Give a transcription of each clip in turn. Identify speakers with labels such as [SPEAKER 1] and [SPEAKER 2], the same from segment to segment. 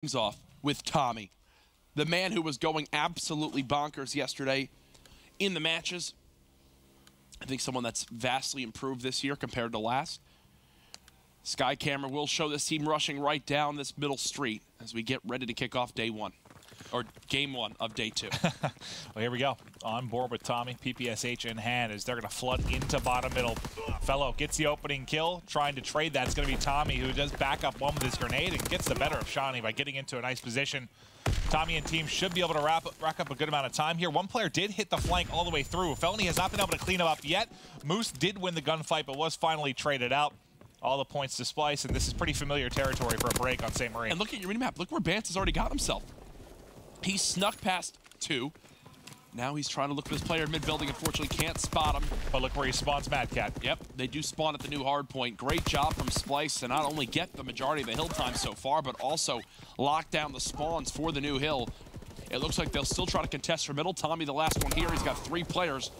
[SPEAKER 1] things off with Tommy, the man who was going absolutely bonkers yesterday in the matches. I think someone that's vastly improved this year compared to last. Sky camera will show this team rushing right down this middle street as we get ready to kick off day one, or game one of day two.
[SPEAKER 2] Well, here we go. On board with Tommy, PPSH in hand as they're going to flood into bottom middle. Fellow gets the opening kill, trying to trade that. It's going to be Tommy, who does back up one with his grenade and gets the better of Shawnee by getting into a nice position. Tommy and team should be able to rack up a good amount of time here. One player did hit the flank all the way through. Felony has not been able to clean him up yet. Moose did win the gunfight, but was finally traded out. All the points to Splyce, and this is pretty familiar territory for a break on St. Marie.
[SPEAKER 1] And look at your minimap. Look where Bance has already got himself. He snuck past two. Now he's trying to look for this player in mid-building. Unfortunately, can't spot him.
[SPEAKER 2] But look where he spawns Mad Cat.
[SPEAKER 1] Yep, they do spawn at the new Hardpoint. Great job from Splyce to not only get the majority of the hill time so far, but also lock down the spawns for the new hill. It looks like they'll still try to contest for middle. Tommy, the last one here. He's got 3 players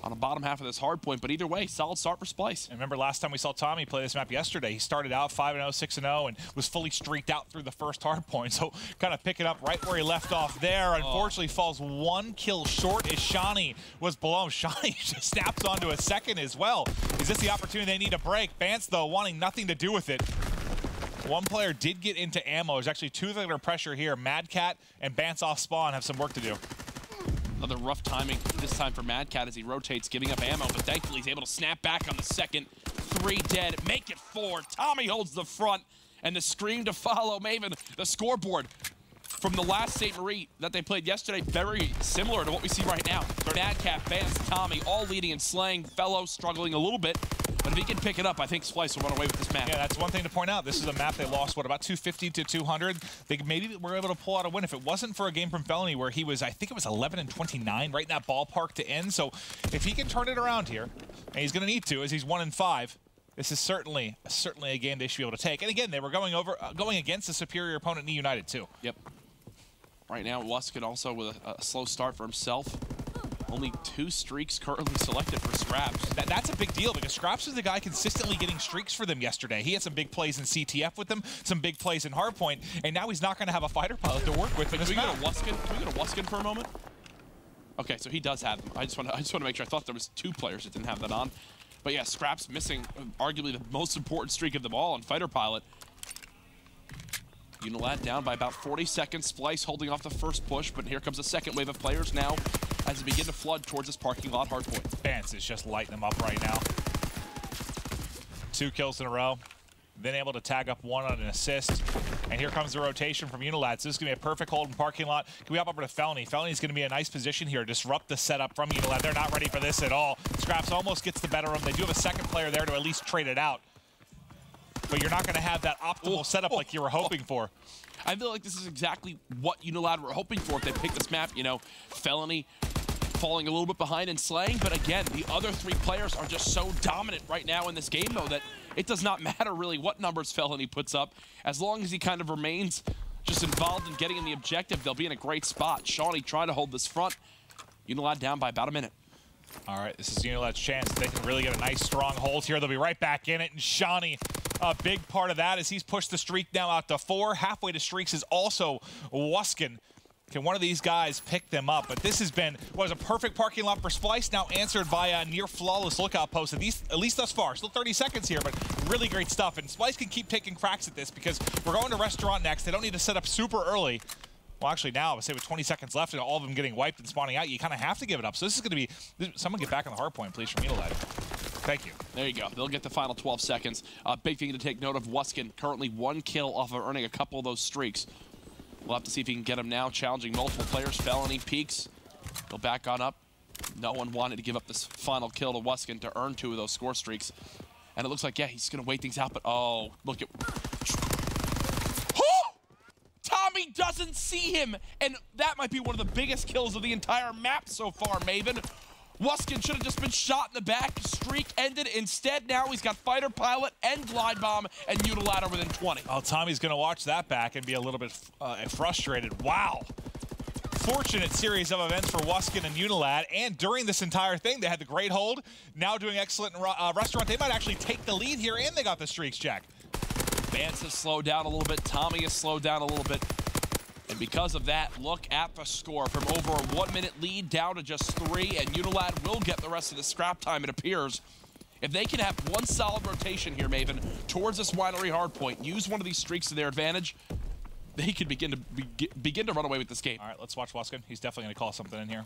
[SPEAKER 1] on the bottom half of this hard point, but either way, solid start for Splyce.
[SPEAKER 2] And remember last time we saw Tommy play this map yesterday, he started out 5-0, 6-0, and was fully streaked out through the first hard point. So kind of picking up right where he left off there. Unfortunately, falls 1 kill short as Shawnee was below. Shawnee just snaps onto a second as well. Is this the opportunity they need to break? Bance, though, wanting nothing to do with it. One player did get into ammo. There's actually 2 that are pressure here. Mad Cat and Bance off spawn have some work to do.
[SPEAKER 1] Another rough timing this time for Mad Cat as he rotates, giving up ammo, but thankfully he's able to snap back on the second. 3 dead, make it 4. Tommy holds the front, and the scream to follow. Maven, the scoreboard from the last St. Marie that they played yesterday, very similar to what we see right now. Mad Cat, Bance, Tommy, all leading and slaying. Fellow struggling a little bit, but if he can pick it up, I think Splyce will run away with this map.
[SPEAKER 2] Yeah, that's one thing to point out. This is a map they lost, what, about 250 to 200? They maybe were able to pull out a win if it wasn't for a game from Felony where he was, I think it was 11-29, right in that ballpark to end. So if he can turn it around here, and he's going to need to as he's 1-5, this is certainly a game they should be able to take. And again, they were going against a superior opponent in United too.
[SPEAKER 1] Yep. Right now, Luskin also with a slow start for himself. Only 2 streaks currently selected for Scraps.
[SPEAKER 2] That's a big deal because Scraps was the guy consistently getting streaks for them yesterday. He had some big plays in CTF with them, some big plays in Hardpoint, and now he's not going to have a fighter pilot to work with in this map.
[SPEAKER 1] Can we go to Luskin for a moment? Okay, so he does have them. I just want to make sure. I thought there was 2 players that didn't have that on. But yeah, Scraps missing arguably the most important streak of them all on fighter pilot. Unilad down by about 40 seconds. Splyce holding off the first push, but here comes a second wave of players now as they begin to flood towards this parking lot hardpoint.
[SPEAKER 2] Bance is just lighting them up right now. 2 kills in a row. Then able to tag up 1 on an assist. And here comes the rotation from Unilad. So this is going to be a perfect hold in parking lot. Can we hop over to Felony? Felony's going to be a nice position here. Disrupt the setup from Unilad. They're not ready for this at all. Scraps almost gets the better of them. They do have a second player there to at least trade it out. But you're not going to have that optimal setup like you were hoping for.
[SPEAKER 1] I feel like this is exactly what Unilad were hoping for if they picked this map. You know, Felony falling a little bit behind and slaying, but again, the other 3 players are just so dominant right now in this game, though, that it does not matter really what numbers Felony puts up. As long as he kind of remains just involved in getting in the objective, they'll be in a great spot. Shawnee trying to hold this front. Unilad down by about a minute.
[SPEAKER 2] All right, this is Unilad's chance. They can really get a nice strong hold here. They'll be right back in it, and Shawnee, a big part of that is he's pushed the streak now out to 4. Halfway to streaks is also Luskin. Can one of these guys pick them up? But this has been, what is a perfect parking lot for Splyce, now answered by a near flawless lookout post, at least thus far. Still 30 seconds here, but really great stuff. And Splyce can keep taking cracks at this because we're going to restaurant next. They don't need to set up super early. Well, actually now, I would say with 20 seconds left and all of them getting wiped and spawning out, you kind of have to give it up. So this is going to be, someone get back on the hard point, please, from Unilad. Thank you.
[SPEAKER 1] There you go. They'll get the final 12 seconds. Big thing to take note of, Luskin currently 1 kill off of earning a couple of those streaks. We'll have to see if he can get him now, challenging multiple players. Felony peaks. He'll back on up. No one wanted to give up this final kill to Luskin to earn 2 of those score streaks. And it looks like, yeah, he's going to wait things out, but oh, look at... Tommy doesn't see him, and that might be one of the biggest kills of the entire map so far, Maven. Luskin should have just been shot in the back. Streak ended. Instead, now he's got fighter pilot and glide bomb, and Unilad are within 20.
[SPEAKER 2] Oh, Tommy's going to watch that back and be a little bit frustrated. Wow. Fortunate series of events for Luskin and Unilad, and during this entire thing, they had the great hold. Now doing excellent in restaurant. They might actually take the lead here, and they got the streaks, Jack.
[SPEAKER 1] Vance has slowed down a little bit. Tommy has slowed down a little bit. And because of that, look at the score. From over a 1-minute lead down to just 3, and Unilad will get the rest of the scrap time, it appears. If they can have one solid rotation here, Maven, towards this winery hardpoint, use one of these streaks to their advantage, they could begin to run away with this game.
[SPEAKER 2] All right, let's watch Wuskin. He's definitely going to call something in here.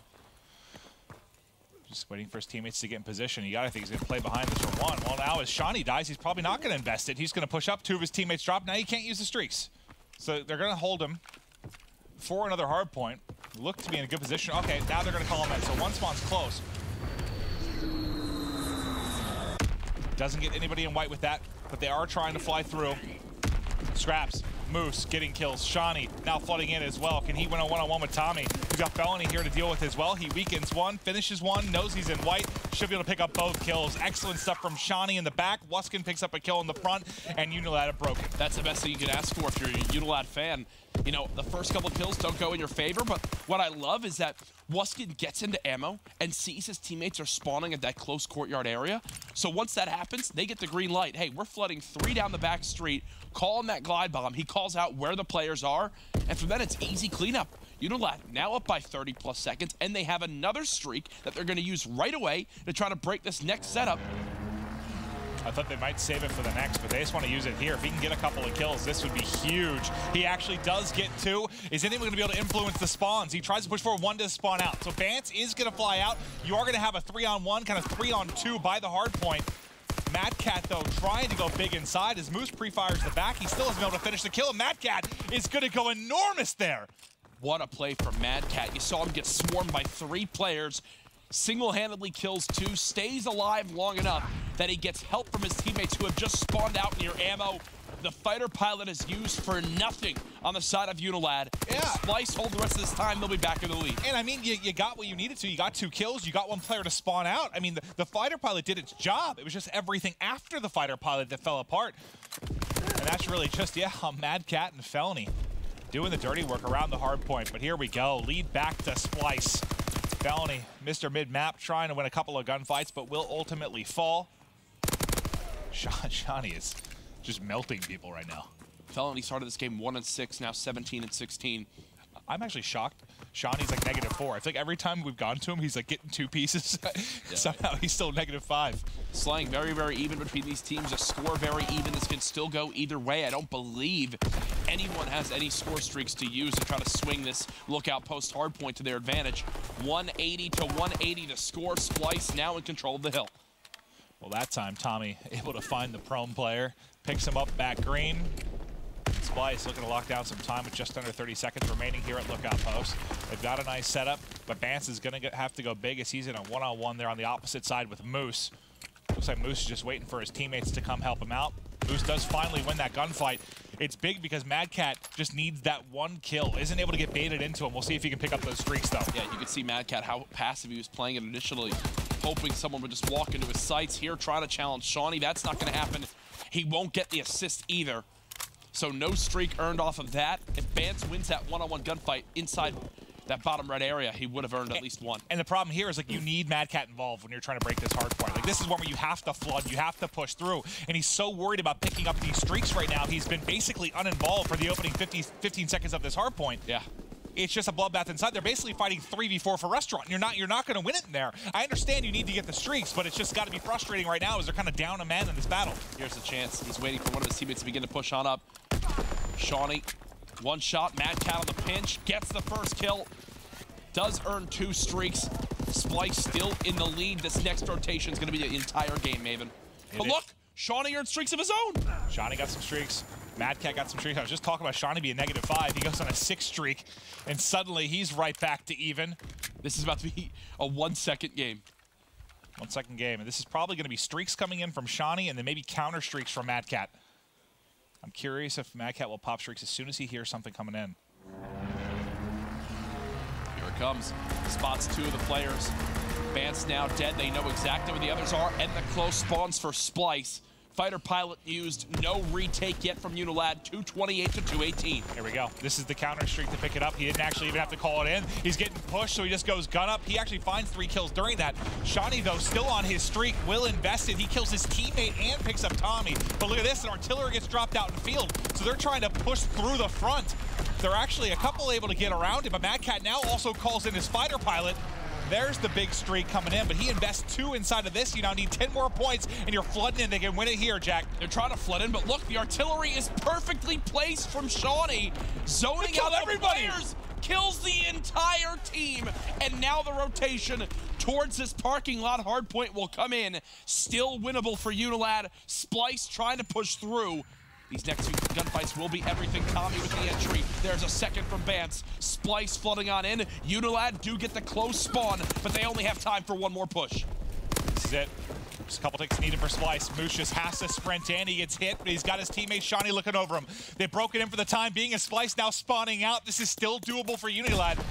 [SPEAKER 2] Just waiting for his teammates to get in position. You got to think he's going to play behind this for one. Well, now as Shawnee dies, he's probably not going to invest it. He's going to push up. 2 of his teammates drop. Now he can't use the streaks. So they're going to hold him for another hard point. Look to be in a good position. Okay, now they're going to call him in. So one spawn's close. Doesn't get anybody in white with that, but they are trying to fly through. Scraps. Moose getting kills. Shawnee now flooding in as well. Can he win a one-on-one with Tommy? We've got Felony here to deal with as well. He weakens one, finishes one, knows he's in white. Should be able to pick up both kills. Excellent stuff from Shawnee in the back. Wuskin picks up a kill in the front, and Unilad have broken.
[SPEAKER 1] That's the best thing you can ask for if you're a Unilad fan. You know, the first couple of kills don't go in your favor, but what I love is that Wuskin gets into ammo and sees his teammates are spawning at that close courtyard area. So once that happens, they get the green light. Hey, we're flooding 3 down the back street, calling that glide bomb. He calls out where the players are, and from then it's easy cleanup. Unilad now up by 30+ seconds, and they have another streak that they're going to use right away to try to break this next setup.
[SPEAKER 2] I thought they might save it for the next, but they just want to use it here. If he can get a couple of kills, this would be huge. He actually does get 2. Is anyone going to be able to influence the spawns? He tries to push forward, 1 to spawn out. So Vance is going to fly out. You are going to have a 3-on-1, kind of 3-on-2 by the hard point. Mad Cat, though, trying to go big inside. As Moose pre-fires the back, he still hasn't been able to finish the kill. And Mad Cat is going to go enormous there.
[SPEAKER 1] What a play from Mad Cat. You saw him get swarmed by 3 players. Single-handedly kills 2, stays alive long enough that he gets help from his teammates who have just spawned out near ammo. The fighter pilot is used for nothing on the side of Unilad.
[SPEAKER 2] Yeah.
[SPEAKER 1] Splyce hold the rest of this time, they'll be back in the lead.
[SPEAKER 2] And I mean, you got what you needed to. You got 2 kills, you got 1 player to spawn out. I mean, the fighter pilot did its job. It was just everything after the fighter pilot that fell apart. And that's really just, yeah, Mad Cat and Felony doing the dirty work around the hard point. But here we go, lead back to Splyce. Felony, Mr. Mid-Map, trying to win a couple of gunfights, but will ultimately fall. Shawnee is just melting people right now.
[SPEAKER 1] Felony started this game 1-6, now 17-16.
[SPEAKER 2] I'm actually shocked. Shawnee's like -4. I feel like every time we've gone to him, he's like getting 2 pieces. Yeah. Somehow he's still -5.
[SPEAKER 1] Slaying very, very even between these teams. A score very even. This can still go either way. I don't believe anyone has any score streaks to use to try to swing this lookout post hardpoint to their advantage. 180 to 180 to score. Splyce now in control of the hill.
[SPEAKER 2] Well, that time Tommy able to find the prone player, picks him up back green. Splyce looking to lock down some time with just under 30 seconds remaining here at lookout post. They've got a nice setup, but Vance is going to have to go big as he's in a one-on-one there on the opposite side with Moose. Looks like Moose is just waiting for his teammates to come help him out. Moose does finally win that gunfight. It's big because Mad Cat just needs that 1 kill. Isn't able to get baited into him. We'll see if he can pick up those streaks, though.
[SPEAKER 1] Yeah, you can see Mad Cat, how passive he was playing it initially, hoping someone would just walk into his sights here, trying to challenge Shawnee. That's not going to happen. He won't get the assist either. So no streak earned off of that. If Vance wins that one-on-one gunfight inside that bottom red area, he would have earned at least 1.
[SPEAKER 2] And the problem here is, like, you need Mad Cat involved when you're trying to break this hard point. Like, this is one where you have to flood, you have to push through. And he's so worried about picking up these streaks right now, he's been basically uninvolved for the opening 15 seconds of this hard point.
[SPEAKER 1] Yeah.
[SPEAKER 2] It's just a bloodbath inside. They're basically fighting 3v4 for restaurant. You're not going to win it in there. I understand you need to get the streaks, but it's just got to be frustrating right now as they're kind of down a man in this battle.
[SPEAKER 1] Here's the chance. He's waiting for one of his teammates to begin to push on up. Shawnee, 1 shot. Mad Cat on the pinch, gets the first kill. Does earn 2 streaks. Splyce still in the lead. This next rotation is going to be the entire game, Maven. But look, Shawnee earned streaks of his own.
[SPEAKER 2] Shawnee got some streaks. Mad Cat got some streaks. I was just talking about Shawnee being -5. He goes on a 6 streak, and suddenly he's right back to even.
[SPEAKER 1] This is about to be a 1-second game.
[SPEAKER 2] 1-second game, and this is probably going to be streaks coming in from Shawnee and then maybe counter streaks from Mad Cat. I'm curious if Mad Cat will pop streaks as soon as he hears something coming in.
[SPEAKER 1] Here it comes. Spots 2 of the players. Vance now dead. They know exactly where the others are, and the close spawns for Splyce. Fighter pilot used, no retake yet from Unilad, 228 to 218.
[SPEAKER 2] Here we go. This is the counter streak to pick it up. He didn't actually even have to call it in. He's getting pushed, so he just goes gun up. He actually finds 3 kills during that. Shawnee, though, still on his streak. Will invested. He kills his teammate and picks up Tommy. But look at this, an artillery gets dropped out in field, so they're trying to push through the front. They're actually a couple able to get around him, but Mad Cat now also calls in his fighter pilot. There's the big streak coming in, but he invests 2 inside of this. You now need 10 more points, and you're flooding in. They can win it here, Jack.
[SPEAKER 1] They're trying to flood in, but look, the artillery is perfectly placed from Shawnee. Zoning out everybody. Players, kills the entire team, and now the rotation towards this parking lot. Hardpoint will come in. Still winnable for Unilad. Splyce trying to push through. These next 2 gunfights will be everything. Tommy with the entry. There's a second from Bance. Splyce flooding on in. Unilad do get the close spawn, but they only have time for 1 more push.
[SPEAKER 2] This is it. Just a couple ticks needed for Splyce. Moose just has to sprint in. He gets hit, but he's got his teammate Shawnee looking over him. They broke it in for the time being, and Splyce now spawning out. This is still doable for Unilad.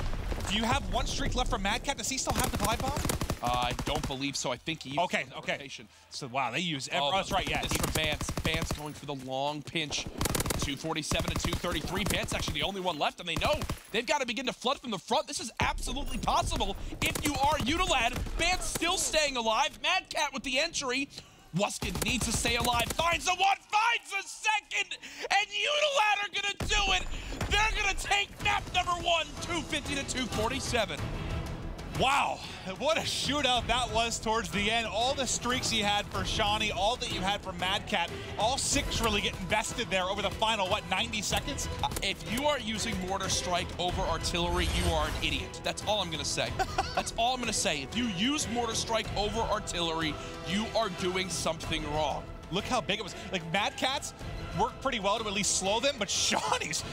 [SPEAKER 2] Do you have 1 streak left for Mad Cat? Does he still have the glide bomb?
[SPEAKER 1] I don't believe so. I think he used rotation.
[SPEAKER 2] So, wow, they use... that's right, yeah.
[SPEAKER 1] This from Bance. Bance going for the long pinch. 247 to 233. Bance actually the only one left, and they know they've got to begin to flood from the front. This is absolutely possible if you are Unilad. Bance still staying alive. Mad Cat with the entry. Wuskin needs to stay alive. Finds the one, finds the second, and Unilad are going to do it. They're going to take map number 1, 250 to 247.
[SPEAKER 2] Wow, what a shootout that was towards the end. All the streaks you had for Shawnee, all that you had for Mad Cat, all 6 really get invested there over the final, 90 seconds?
[SPEAKER 1] If you are using Mortar Strike over artillery, you are an idiot. That's all I'm going to say. That's all I'm going to say. If you use Mortar Strike over artillery, you are doing something wrong.
[SPEAKER 2] Look how big it was. Like, Mad Cat's worked pretty well to at least slow them, but Shawnee's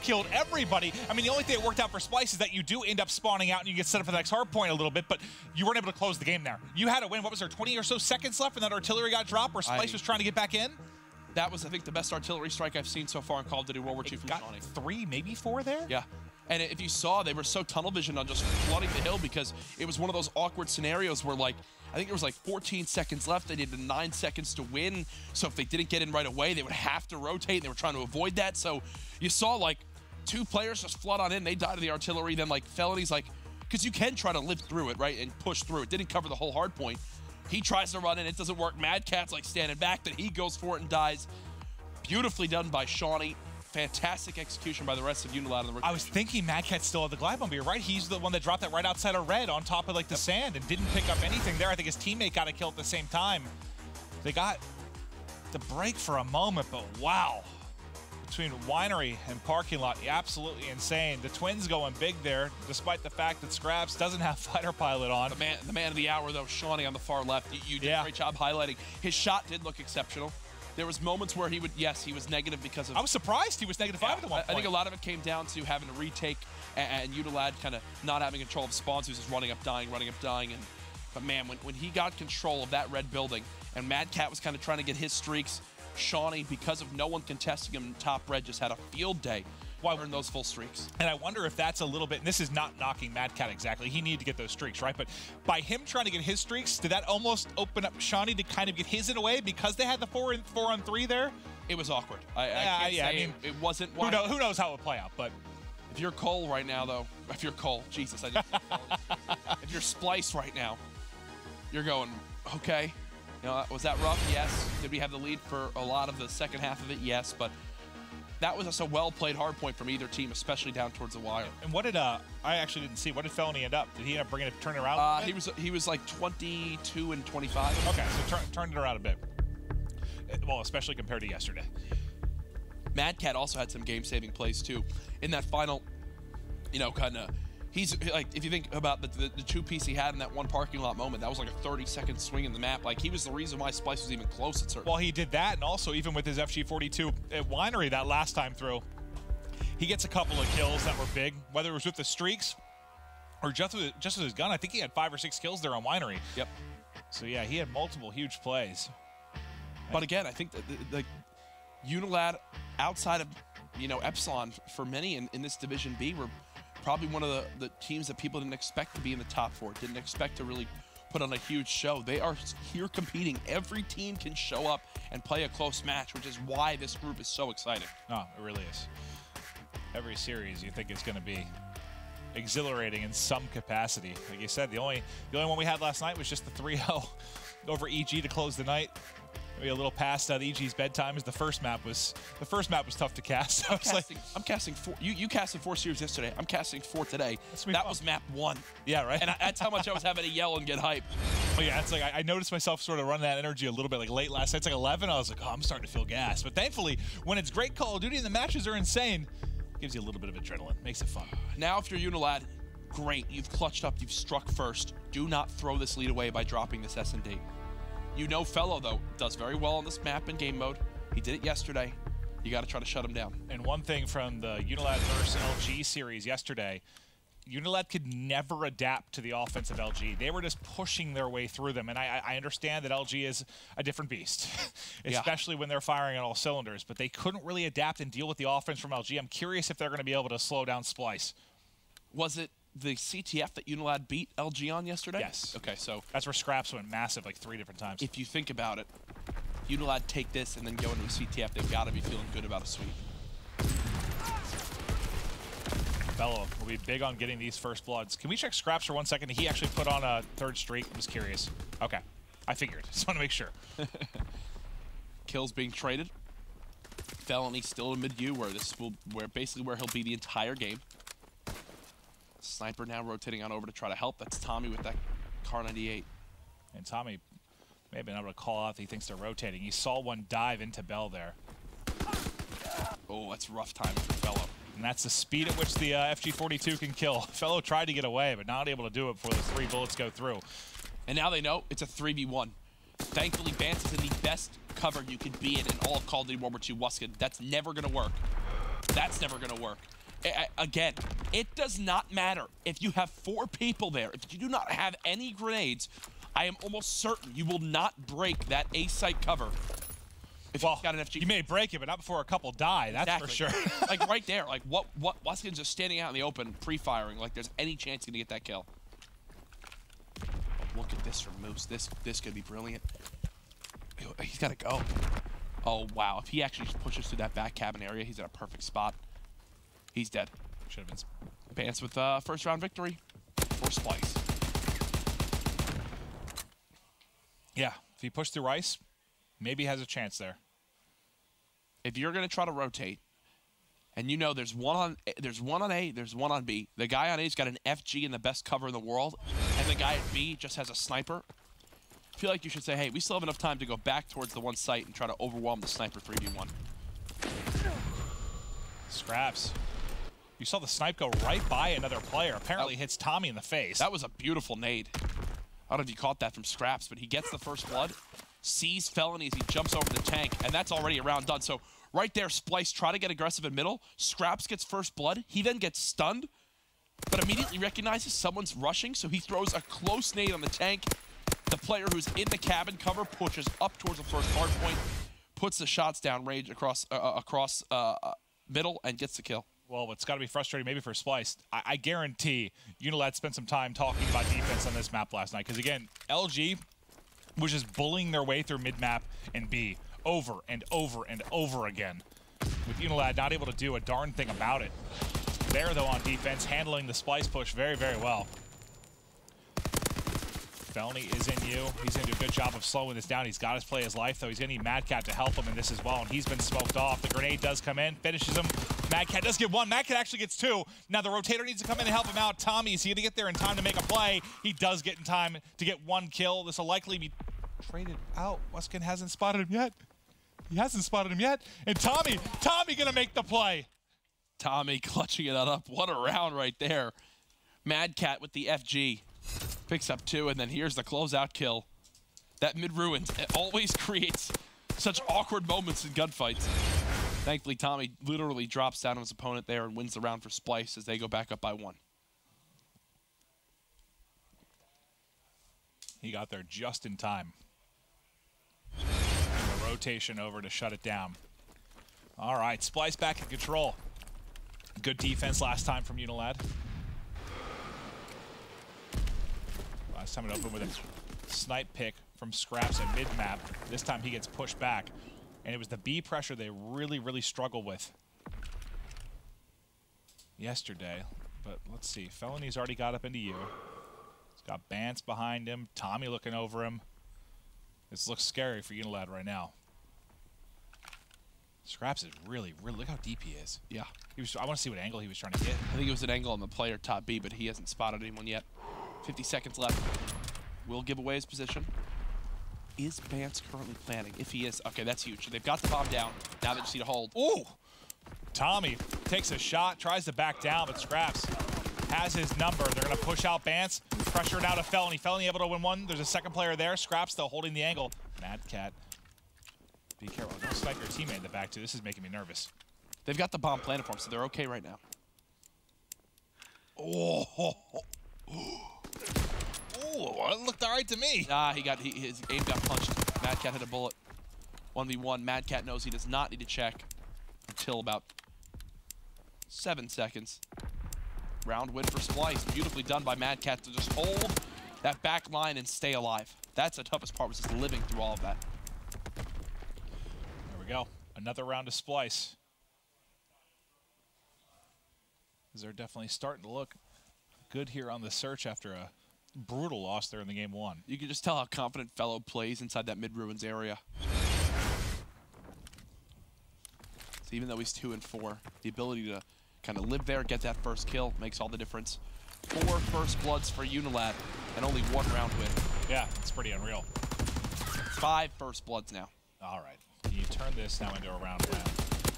[SPEAKER 2] killed everybody. I mean, the only thing that worked out for Splyce is that you do end up spawning out and you get set up for the next hard point a little bit, but you weren't able to close the game there. You had to win. What was there, 20 or so seconds left when that artillery got dropped where Splyce was trying to get back in?
[SPEAKER 1] That was, I think, the best artillery strike I've seen so far in Call of Duty World War II from Shawnee.
[SPEAKER 2] 3, maybe 4 there?
[SPEAKER 1] Yeah. And if you saw, they were so tunnel visioned on just flooding the hill because it was one of those awkward scenarios where, like, I think there was like 14 seconds left. They needed 9 seconds to win. So if they didn't get in right away, they would have to rotate. They were trying to avoid that. So you saw like 2 players just flood on in. They died to the artillery. Then like Felony's like, because you can try to live through it, right? And push through. It didn't cover the whole hard point. He tries to run in. It doesn't work. Mad Cat's like standing back. Then he goes for it and dies. Beautifully done by Shawnee. Fantastic execution by the rest of Unilad on the rotation.
[SPEAKER 2] I was thinking Mad Cat still had the glide bomb, but you're right. He's the one that dropped that right outside of red on top of like the sand and didn't pick up anything there. I think his teammate got a kill at the same time. They got the break for a moment, but wow. Between winery and parking lot, absolutely insane. The Twins going big there, despite the fact that Scraps doesn't have fighter pilot on.
[SPEAKER 1] The man of the hour, though, Shawnee on the far left. You did a great job highlighting. His shot did look exceptional. There was moments where he would, yes, he was negative because of...
[SPEAKER 2] I was surprised he was -5 at one point.
[SPEAKER 1] I think a lot of it came down to having to retake and Unilad kind of not having control of spawns. He was just running up, dying. But man, when he got control of that red building and Mad Cat was kind of trying to get his streaks, Shawnee, because of no one contesting him in top red, just had a field day. Why earn those full streaks?
[SPEAKER 2] And I wonder if that's a little bit, and this is not knocking Mad Cat exactly, he needed to get those streaks, right? But by him trying to get his streaks, did that almost open up Shawnee to kind of get his in a way because they had the 4-on-3 there?
[SPEAKER 1] It was awkward. I mean, it wasn't...
[SPEAKER 2] Who knows how it would play out, but...
[SPEAKER 1] If you're Cole right now, though, if you're Cole, Jesus, I just... if you're Splyce right now, you're going, okay, you know, was that rough? Yes. Did we have the lead for a lot of the second half of it? Yes, but... That was just a well-played hard point from either team, especially down towards the wire.
[SPEAKER 2] And what did I actually didn't see. What did Felony end up? Did he end up bringing it, turn it around?
[SPEAKER 1] He was like 22 and 25.
[SPEAKER 2] Okay, so turned it around a bit. Well, especially compared to yesterday.
[SPEAKER 1] Mad Cat also had some game-saving plays too. In that final, you know, kind of. He's like, if you think about the 2-piece he had in that one parking lot moment, that was like a 30-second swing in the map. Like, he was the reason why Splyce was even close at certain.
[SPEAKER 2] Well, he did that, and also even with his FG42 at Winery that last time through, he gets a couple of kills that were big, whether it was with the streaks or just with his gun. I think he had 5 or 6 kills there on Winery.
[SPEAKER 1] Yep.
[SPEAKER 2] So yeah, he had multiple huge plays.
[SPEAKER 1] But again, I think that the Unilad, outside of, you know, Epsilon, for many in this Division B, were probably one of the teams that people didn't expect to be in the top 4, didn't expect to really put on a huge show. They are here competing. Every team can show up and play a close match, which is why this group is so exciting.
[SPEAKER 2] No, it really is. Every series you think it's going to be exhilarating in some capacity. Like you said, the only one we had last night was just the 3-0 over EG to close the night. Maybe a little past the EG's bedtime, as the first map was tough to cast.
[SPEAKER 1] I'm casting 4. You casted 4 series yesterday. I'm casting 4 today. That was map 1.
[SPEAKER 2] Yeah, right.
[SPEAKER 1] And that's how much I was having to yell and get hype.
[SPEAKER 2] Oh yeah, it's like I noticed myself sort of run that energy a little bit. Like late last night, it's like 11. I was like, oh, I'm starting to feel gas. But thankfully, when it's great Call of Duty and the matches are insane, it gives you a little bit of adrenaline, makes it fun.
[SPEAKER 1] Now, if you're Unilad, great. You've clutched up. You've struck first. Do not throw this lead away by dropping this S&D. You know Fellow, though, does very well on this map in game mode. He did it yesterday. You got to try to shut him down. And
[SPEAKER 2] one thing from the Unilad versus LG series yesterday, Unilad could never adapt to the offense of LG. They were just pushing their way through them. And I understand that LG is a different beast, especially when they're firing on all cylinders. But they couldn't really adapt and deal with the offense from LG. I'm curious if they're going to be able to slow down Splyce.
[SPEAKER 1] Was it the CTF that Unilad beat LG on yesterday?
[SPEAKER 2] Yes.
[SPEAKER 1] Okay, so
[SPEAKER 2] that's where Scraps went massive like 3 different times.
[SPEAKER 1] If you think about it, Unilad take this and then go into a CTF, they've got to be feeling good about a sweep.
[SPEAKER 2] Fellow will be big on getting these first bloods. Can we check Scraps for 1 second? He actually put on a 3rd streak. I was curious. Okay, I figured. Just want to make sure.
[SPEAKER 1] Kills being traded. Felony still in mid-U, basically where he'll be the entire game. Sniper now rotating on over to try to help. That's Tommy with that Car 98.
[SPEAKER 2] And Tommy may have been able to call out that he thinks they're rotating. He saw one dive into Bell there.
[SPEAKER 1] Oh, that's rough timing for Fellow.
[SPEAKER 2] And that's the speed at which the FG42 can kill. Fellow tried to get away, but not able to do it before those 3 bullets go through.
[SPEAKER 1] And now they know it's a 3v1. Thankfully, Vance is in the best cover you can be in all of Call of Duty World War II Wuskin. That's never going to work. That's never going to work. Again, it does not matter if you have 4 people there. If you do not have any grenades, I am almost certain you will not break that A-site cover. If you've got an FG.
[SPEAKER 2] You may break it, but not before a couple die, that's for sure.
[SPEAKER 1] Like right there, like what Wuskin's just standing out in the open, pre-firing, like there's any chance he's gonna get that kill. Look at this from Moose. This could be brilliant. He's gotta go. Oh wow, if he actually pushes through that back cabin area, he's in a perfect spot. He's dead.
[SPEAKER 2] Should have been.
[SPEAKER 1] Vance with first round victory for Splyce.
[SPEAKER 2] Yeah, if he pushed through Rice, maybe he has a chance there.
[SPEAKER 1] If you're going to try to rotate, and you know there's one on A, there's one on B. The guy on A's got an FG in the best cover in the world, and the guy at B just has a sniper. I feel like you should say, hey, we still have enough time to go back towards the one site and try to overwhelm the sniper 3v1.
[SPEAKER 2] Scraps. You saw the snipe go right by another player. Apparently hits Tommy in the face.
[SPEAKER 1] That was a beautiful nade. I don't know if you caught that from Scraps, but he gets the first blood, sees Felony as he jumps over the tank, and that's already a round done. So right there, Splyce try to get aggressive in middle. Scraps gets first blood. He then gets stunned, but immediately recognizes someone's rushing, so he throws a close nade on the tank. The player who's in the cabin cover pushes up towards the first hard point, puts the shots down range across middle, and gets the kill.
[SPEAKER 2] Well, what's got to be frustrating maybe for Splyce, I guarantee Unilad spent some time talking about defense on this map last night. Because, again, LG was just bullying their way through mid-map and B over and over and over again. With Unilad not able to do a darn thing about it. There, though, on defense, handling the Splyce push very, very well. Felony is in you. He's going to do a good job of slowing this down. He's got to play his life, though. He's going to need Mad Cat to help him in this as well, and he's been smoked off. The grenade does come in, finishes him. Mad Cat does get 1. Mad Cat actually gets 2. Now the rotator needs to come in and help him out. Tommy, is he going to get there in time to make a play? He does get in time to get 1 kill. This will likely be traded out. Wuskin hasn't spotted him yet. He hasn't spotted him yet. And Tommy going to make the play.
[SPEAKER 1] Tommy clutching it up. What a round right there. Mad Cat with the FG. Picks up 2, and then here's the closeout kill. That mid-ruins, it always creates such awkward moments in gunfights. Thankfully, Tommy literally drops down on his opponent there and wins the round for Splyce as they go back up by 1.
[SPEAKER 2] He got there just in time. And the rotation over to shut it down. All right, Splyce back in control. Good defense last time from Unilad. Last time it opened with a snipe pick from Scraps at mid-map. This time he gets pushed back. And it was the B pressure they really struggled with yesterday. But let's see. Felony's already got up into you. He's got Bance behind him. Tommy looking over him. This looks scary for Unilad right now. Scraps is really, look how deep he is.
[SPEAKER 1] Yeah.
[SPEAKER 2] I want to see what angle he was trying to get.
[SPEAKER 1] I think it was an angle on the player top B, but he hasn't spotted anyone yet. 50 seconds left. Will give away his position. Is Bance currently planning? If he is, okay, that's huge. They've got the bomb down. Now they just need to hold.
[SPEAKER 2] Ooh! Tommy takes a shot, tries to back down, but Scraps has his number. They're going to push out Bance. Pressure now to Felony. Felony able to win one. There's a second player there. Scraps, though, holding the angle. Mad Cat. Be careful. Don't snipe your teammate in the back, too. This is making me nervous.
[SPEAKER 1] They've got the bomb planted for him, so they're okay right now.
[SPEAKER 2] Oh, it looked all right to me.
[SPEAKER 1] Ah, his aim got punched. Mad Cat hit a bullet. 1v1. Mad Cat knows he does not need to check until about 7 seconds. Round win for Splyce. Beautifully done by Mad Cat to just hold that back line and stay alive. That's the toughest part, was just living through all of that.
[SPEAKER 2] There we go. Another round of Splyce. They're definitely starting to look good here on the search after a brutal loss there in the game one.
[SPEAKER 1] You can just tell how confident Fellow plays inside that mid-ruins area. So even though he's 2 and 4, the ability to kind of live there, get that first kill, makes all the difference. 4 first bloods for Unilad, and only 1 round win.
[SPEAKER 2] Yeah, it's pretty unreal.
[SPEAKER 1] 5 first bloods now.
[SPEAKER 2] All right, can you turn this now into a round win?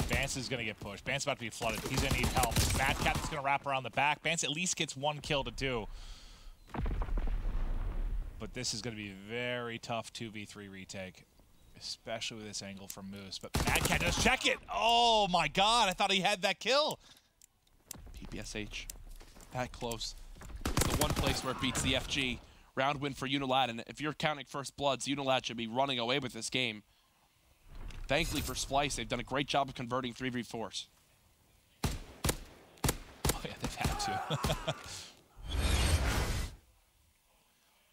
[SPEAKER 2] Bance is going to get pushed. Bance about to be flooded. He's going to need help. Mad Cat is going to wrap around the back. Bance at least gets 1 kill to do. But this is going to be very tough 2v3 retake, especially with this angle from Moose. But Mad Cat does check it. Oh my God, I thought he had that kill.
[SPEAKER 1] PPSH, that close. It's the one place where it beats the FG. Round win for Unilad, and if you're counting first bloods, Unilad should be running away with this game. Thankfully for Splyce, they've done a great job of converting 3v4s.
[SPEAKER 2] Oh yeah, they've had to.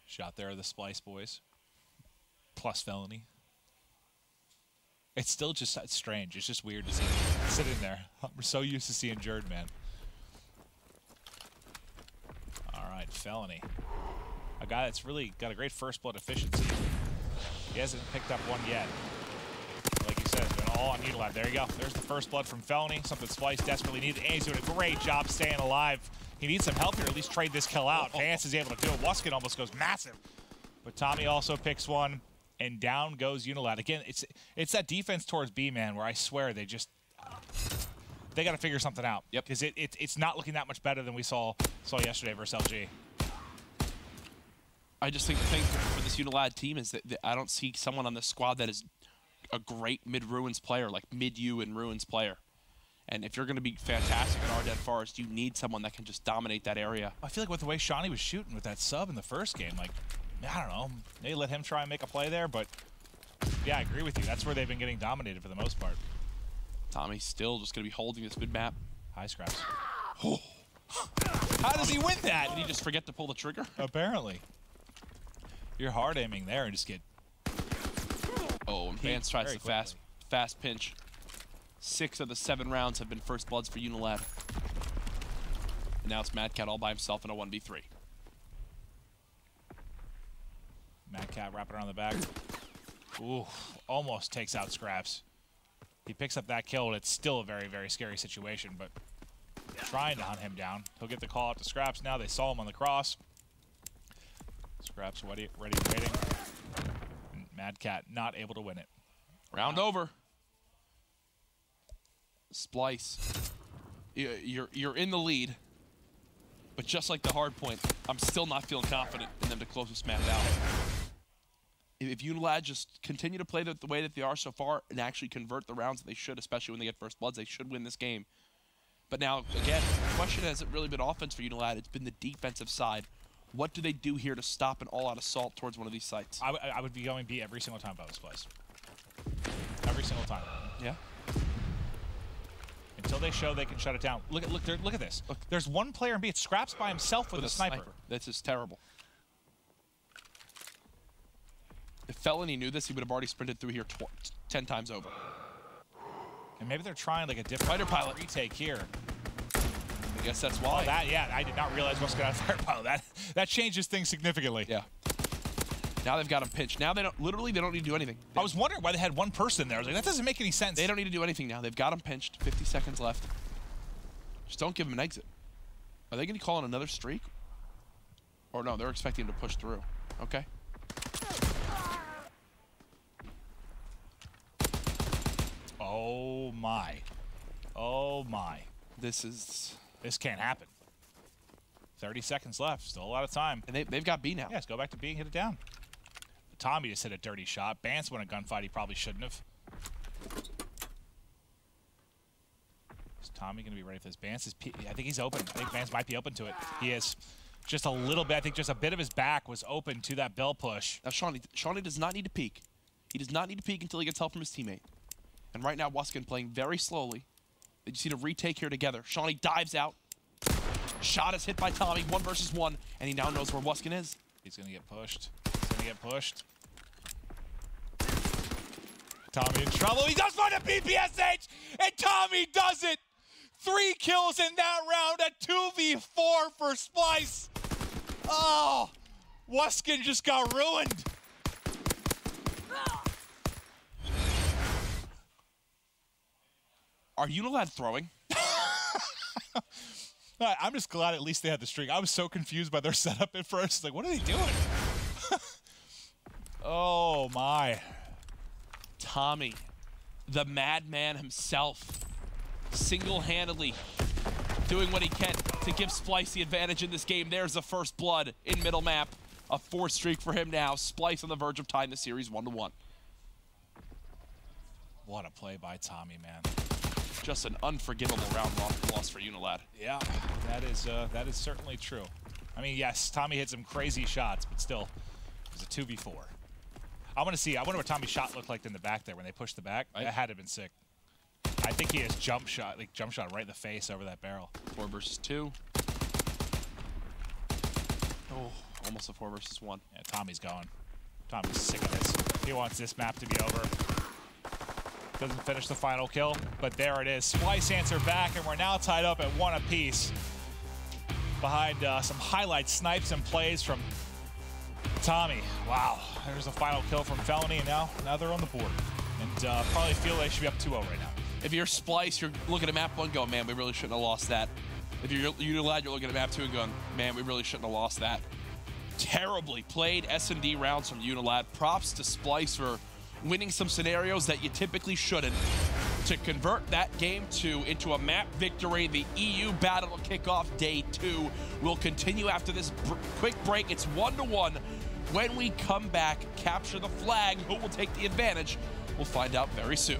[SPEAKER 2] Shot there, the Splyce boys. Plus Felony. It's still just strange. It's just weird to see him sitting there. We're so used to seeing Jerd, man. All right, Felony. A guy that's really got a great first blood efficiency. He hasn't picked up one yet. Like you said, it's been all on Unilad. There you go. There's the first blood from Felony. Something Splyce desperately needed. And he's doing a great job staying alive. He needs some help here, at least trade this kill out. Vance is able to do it. Wuskin almost goes massive. But Tommy also picks one, and down goes Unilad. Again, it's that defense towards B, man, where I swear they got to figure something out.
[SPEAKER 1] Yep.
[SPEAKER 2] Because it's not looking that much better than we saw yesterday versus LG.
[SPEAKER 1] I just think the thing for this Unilad team is that I don't see someone on this squad that is a great mid-Ruins player, like mid-U and Ruins player. And if you're going to be fantastic at Ardent Forest, you need someone that can just dominate that area.
[SPEAKER 2] I feel like with the way Shawnee was shooting with that sub in the first game, like, I don't know, maybe let him try and make a play there, but yeah, I agree with you. That's where they've been getting dominated for the most part.
[SPEAKER 1] Tommy's still just going to be holding this mid-map.
[SPEAKER 2] High Scraps. Oh. How does he win that?
[SPEAKER 1] Did he just forget to pull the trigger?
[SPEAKER 2] Apparently. You're hard aiming there and just get...
[SPEAKER 1] Oh, and Vance tries the fast pinch. 6 of the 7 rounds have been first bloods for Unilad. And now it's Mad Cat all by himself in a 1v3.
[SPEAKER 2] Mad Cat wrapping around the back. Ooh, almost takes out Scraps. He picks up that kill, and it's still a very scary situation, but trying to hunt him down. He'll get the call out to Scraps now. They saw him on the cross. Scraps ready waiting. And Mad Cat not able to win it.
[SPEAKER 1] Round over. Splyce, you're in the lead, but just like the Hardpoint, I'm still not feeling confident in them to close this map out. If Unilad just continue to play the way that they are so far and actually convert the rounds that they should, especially when they get first bloods, they should win this game. But now, again, the question hasn't really been offense for Unilad, it's been the defensive side. What do they do here to stop an all-out assault towards one of these sites?
[SPEAKER 2] I would be going B every single time by this place. Every single time.
[SPEAKER 1] Yeah.
[SPEAKER 2] Until they show they can shut it down. Look at this. Look, there's one player in B. It's Scraps by himself with a sniper.
[SPEAKER 1] This is terrible. If Felony knew this, he would have already sprinted through here 10 times over.
[SPEAKER 2] And maybe they're trying like a different
[SPEAKER 1] Fighter pilot
[SPEAKER 2] retake here.
[SPEAKER 1] I guess that's why.
[SPEAKER 2] Oh, yeah, I did not realize what's going on fire pilot. That changes things significantly.
[SPEAKER 1] Yeah. Now they've got him pinched. Now they don't need to do anything.
[SPEAKER 2] I was wondering why they had one person there. I was like, that doesn't make any sense.
[SPEAKER 1] They don't need to do anything now. They've got him pinched. 50 seconds left. Just don't give him an exit. Are they going to call in another streak? Or no, they're expecting him to push through. Okay.
[SPEAKER 2] Oh my. Oh my.
[SPEAKER 1] This
[SPEAKER 2] can't happen. 30 seconds left. Still a lot of time.
[SPEAKER 1] And they've got B now.
[SPEAKER 2] Yeah, let's go back to B and hit it down. Tommy just hit a dirty shot. Bance won a gunfight he probably shouldn't have. Is Tommy going to be ready for this? Bance is... I think he's open. I think Bance might be open to it. He is. Just a little bit. I think just a bit of his back was open to that bell push.
[SPEAKER 1] Now, Shawnee does not need to peek. He does not need to peek until he gets help from his teammate. And right now, Wuskin playing very slowly. They just need to retake here together. Shawnee dives out. Shot is hit by Tommy, 1 versus 1, and he now knows where Wuskin is.
[SPEAKER 2] He's going to get pushed. He's going to get pushed. Tommy in trouble. He does find a BPSH, and Tommy does it. 3 kills in that round, a 2v4 for Splyce. Oh, Wuskin just got ruined.
[SPEAKER 1] Are Unilad throwing?
[SPEAKER 2] I'm just glad at least they had the streak. I was so confused by their setup at first. Like, what are they doing? Oh, my.
[SPEAKER 1] Tommy, the madman himself, single-handedly doing what he can to give Splyce the advantage in this game. There's the first blood in middle map. A 4th streak for him now. Splyce on the verge of tying the series 1-1.
[SPEAKER 2] What a play by Tommy, man.
[SPEAKER 1] Just an unforgivable round loss for Unilad.
[SPEAKER 2] Yeah, that is certainly true. I mean, yes, Tommy hit some crazy shots, but still, it was a 2v4. I wonder what Tommy's shot looked like in the back there when they pushed the back. That had to have been sick. I think he has jump shot right in the face over that barrel.
[SPEAKER 1] 4 versus 2. Oh, almost a 4 versus 1.
[SPEAKER 2] Yeah, Tommy's going. Tommy's sick of this. He wants this map to be over. Doesn't finish the final kill, but there it is. Splyce answer back, and we're now tied up at 1 apiece. Behind some highlight snipes and plays from Tommy. Wow, there's a final kill from Felony, and now they're on the board. And probably feel they should be up 2-0 right now.
[SPEAKER 1] If you're Splyce, you're looking at map 1 going, man, we really shouldn't have lost that. If you're Unilad, you're looking at map 2 and going, man, we really shouldn't have lost that. Terribly played S&D rounds from Unilad. Props to Splyce for winning some scenarios that you typically shouldn't to convert that game into a map victory. The EU battle will kick off day 2. We'll continue after this quick break. It's 1-1. When we come back, capture the flag. Who will take the advantage? We'll find out very soon.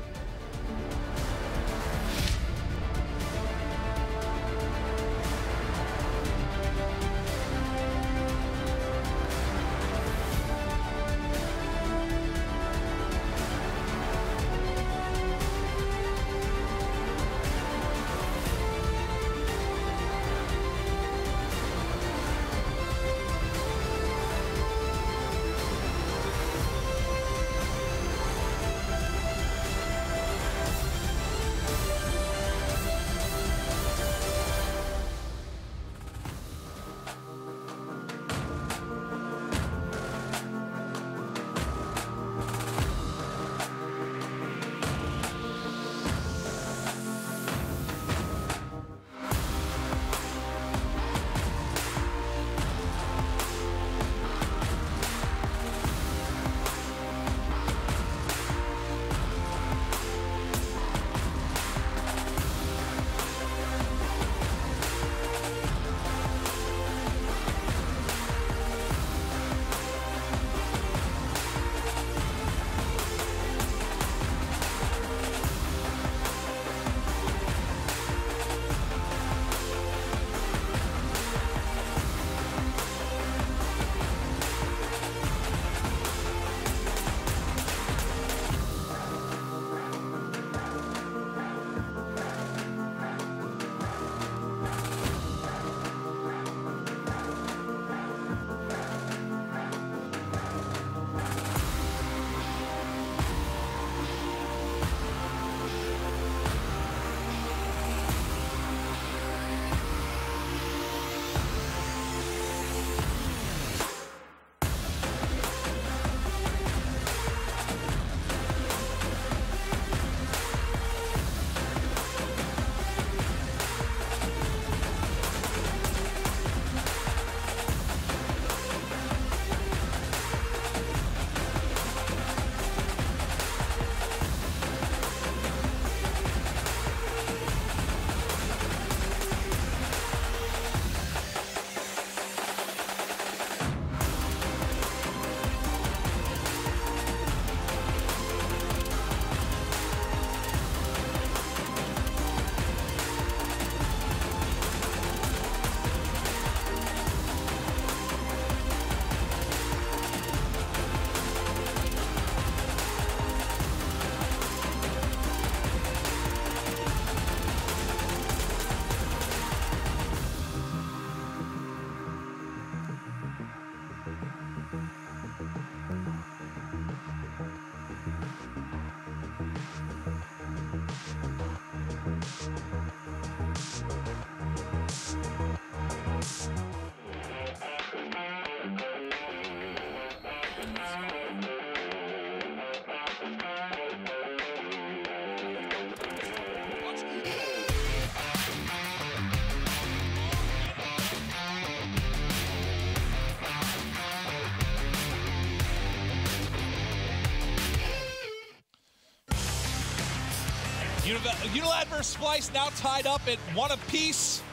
[SPEAKER 2] Unilad versus Splyce now tied up at 1 apiece.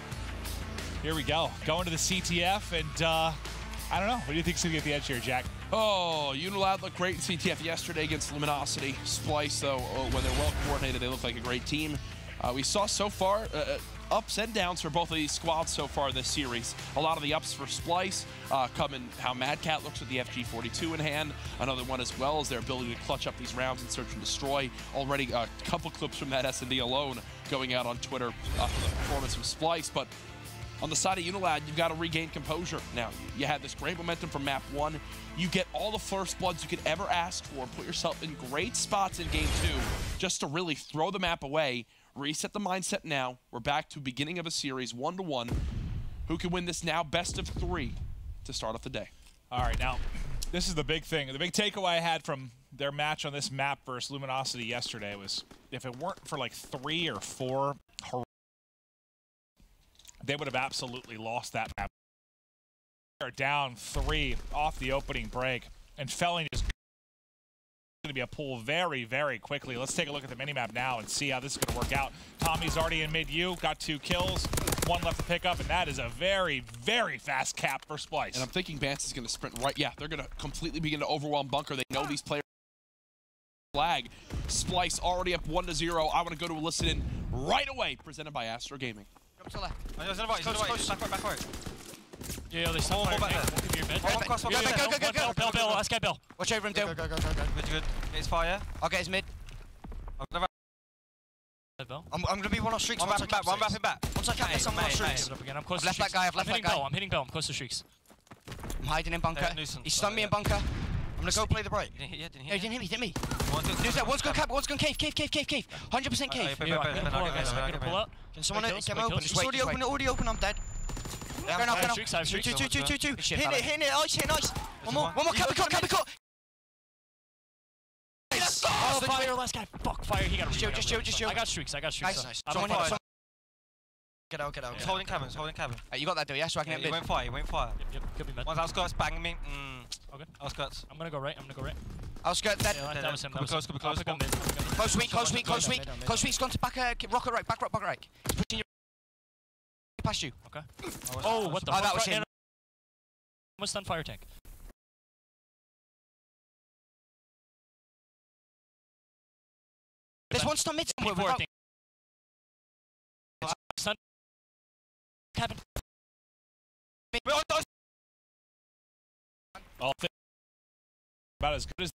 [SPEAKER 2] Here we go. Going to the CTF, and I don't know. What do you think's going to get the edge here, Jack?
[SPEAKER 1] Oh, Unilad looked great in CTF yesterday against Luminosity. Splyce, though, when they're well coordinated, they look like a great team. We saw so far ups and downs for both of these squads so far this series. A lot of the ups for Splyce come in how Mad Cat looks with the FG42 in hand. Another one as well is their ability to clutch up these rounds and search and destroy. Already a couple clips from that S&D alone going out on Twitter for the performance from Splyce. But on the side of Unilad, you've got to regain composure. Now, you had this great momentum from map 1. You get all the first bloods you could ever ask for, put yourself in great spots in game 2 just to really throw the map away. Reset the mindset now. We're back to beginning of a series, 1-1. Who can win this now best of 3 to start off the day?
[SPEAKER 2] All right, now, this is the big thing. The big takeaway I had from their match on this map versus Luminosity yesterday was if it weren't for like 3 or 4, they would have absolutely lost that map. They're down 3 off the opening break, and Felling is going to be a pull very, very quickly. Let's take a look at the minimap now and see how this is going to work out. Tommy's already in mid-U, got 2 kills, 1 left to pick up, and that is a very, very fast cap for Splyce.
[SPEAKER 1] And I'm thinking Bance is going to sprint right. Yeah, they're going to completely begin to overwhelm Bunker. They know these players flag. Splyce already up 1-0. I want to go to a listen-in right away, presented by Astro Gaming.
[SPEAKER 3] Come to left. Back right.
[SPEAKER 4] Yeah, they stop fire. Bill, last guy, Bill.
[SPEAKER 3] Watch over him, Dill.
[SPEAKER 5] Good. Get his fire, yeah?
[SPEAKER 3] I'll get his mid.
[SPEAKER 4] Bill.
[SPEAKER 3] I'm gonna be one off streaks.
[SPEAKER 5] One wrapping back.
[SPEAKER 3] Once I cap this, I'm one off streaks.
[SPEAKER 4] I'm close to
[SPEAKER 3] Left that guy, I've left that guy.
[SPEAKER 4] I'm hitting Bill, I'm close to streaks.
[SPEAKER 3] I'm hiding in bunker. He stunned me in bunker. I'm gonna go play the break.
[SPEAKER 5] Didn't hit
[SPEAKER 3] No, he didn't hit me. One's gone cap, one's gone cave. 100% cave.
[SPEAKER 4] I'm gonna pull up.
[SPEAKER 3] Can someone get him open? It's already open, I'm dead.
[SPEAKER 4] I have streaks.
[SPEAKER 3] Two. Hit it, nice. One more, cap, we caught.
[SPEAKER 4] Oh, fire, last guy. Fuck, fire, he got a
[SPEAKER 3] Just chill.
[SPEAKER 4] I got streaks.
[SPEAKER 3] Nice.
[SPEAKER 4] I'm on
[SPEAKER 3] Get out.
[SPEAKER 5] He's holding cabin.
[SPEAKER 3] You got that, Dill, yeah? So I can
[SPEAKER 5] He won't fire.
[SPEAKER 4] Yep, could be mid.
[SPEAKER 5] One's outskirts, banging me.
[SPEAKER 4] Okay.
[SPEAKER 5] Outskirts.
[SPEAKER 4] I'm gonna go right.
[SPEAKER 3] Outskirt dead.
[SPEAKER 4] Yeah, that was him.
[SPEAKER 5] Close.
[SPEAKER 3] Close weak. Close weak's gone to back right. He's pushing you past you.
[SPEAKER 4] Okay. Oh, what the fuck?
[SPEAKER 3] That was him.
[SPEAKER 4] Almost done fire tank.
[SPEAKER 3] There's one stun mid somewhere.
[SPEAKER 4] Stun. Cabin.
[SPEAKER 2] All about as good as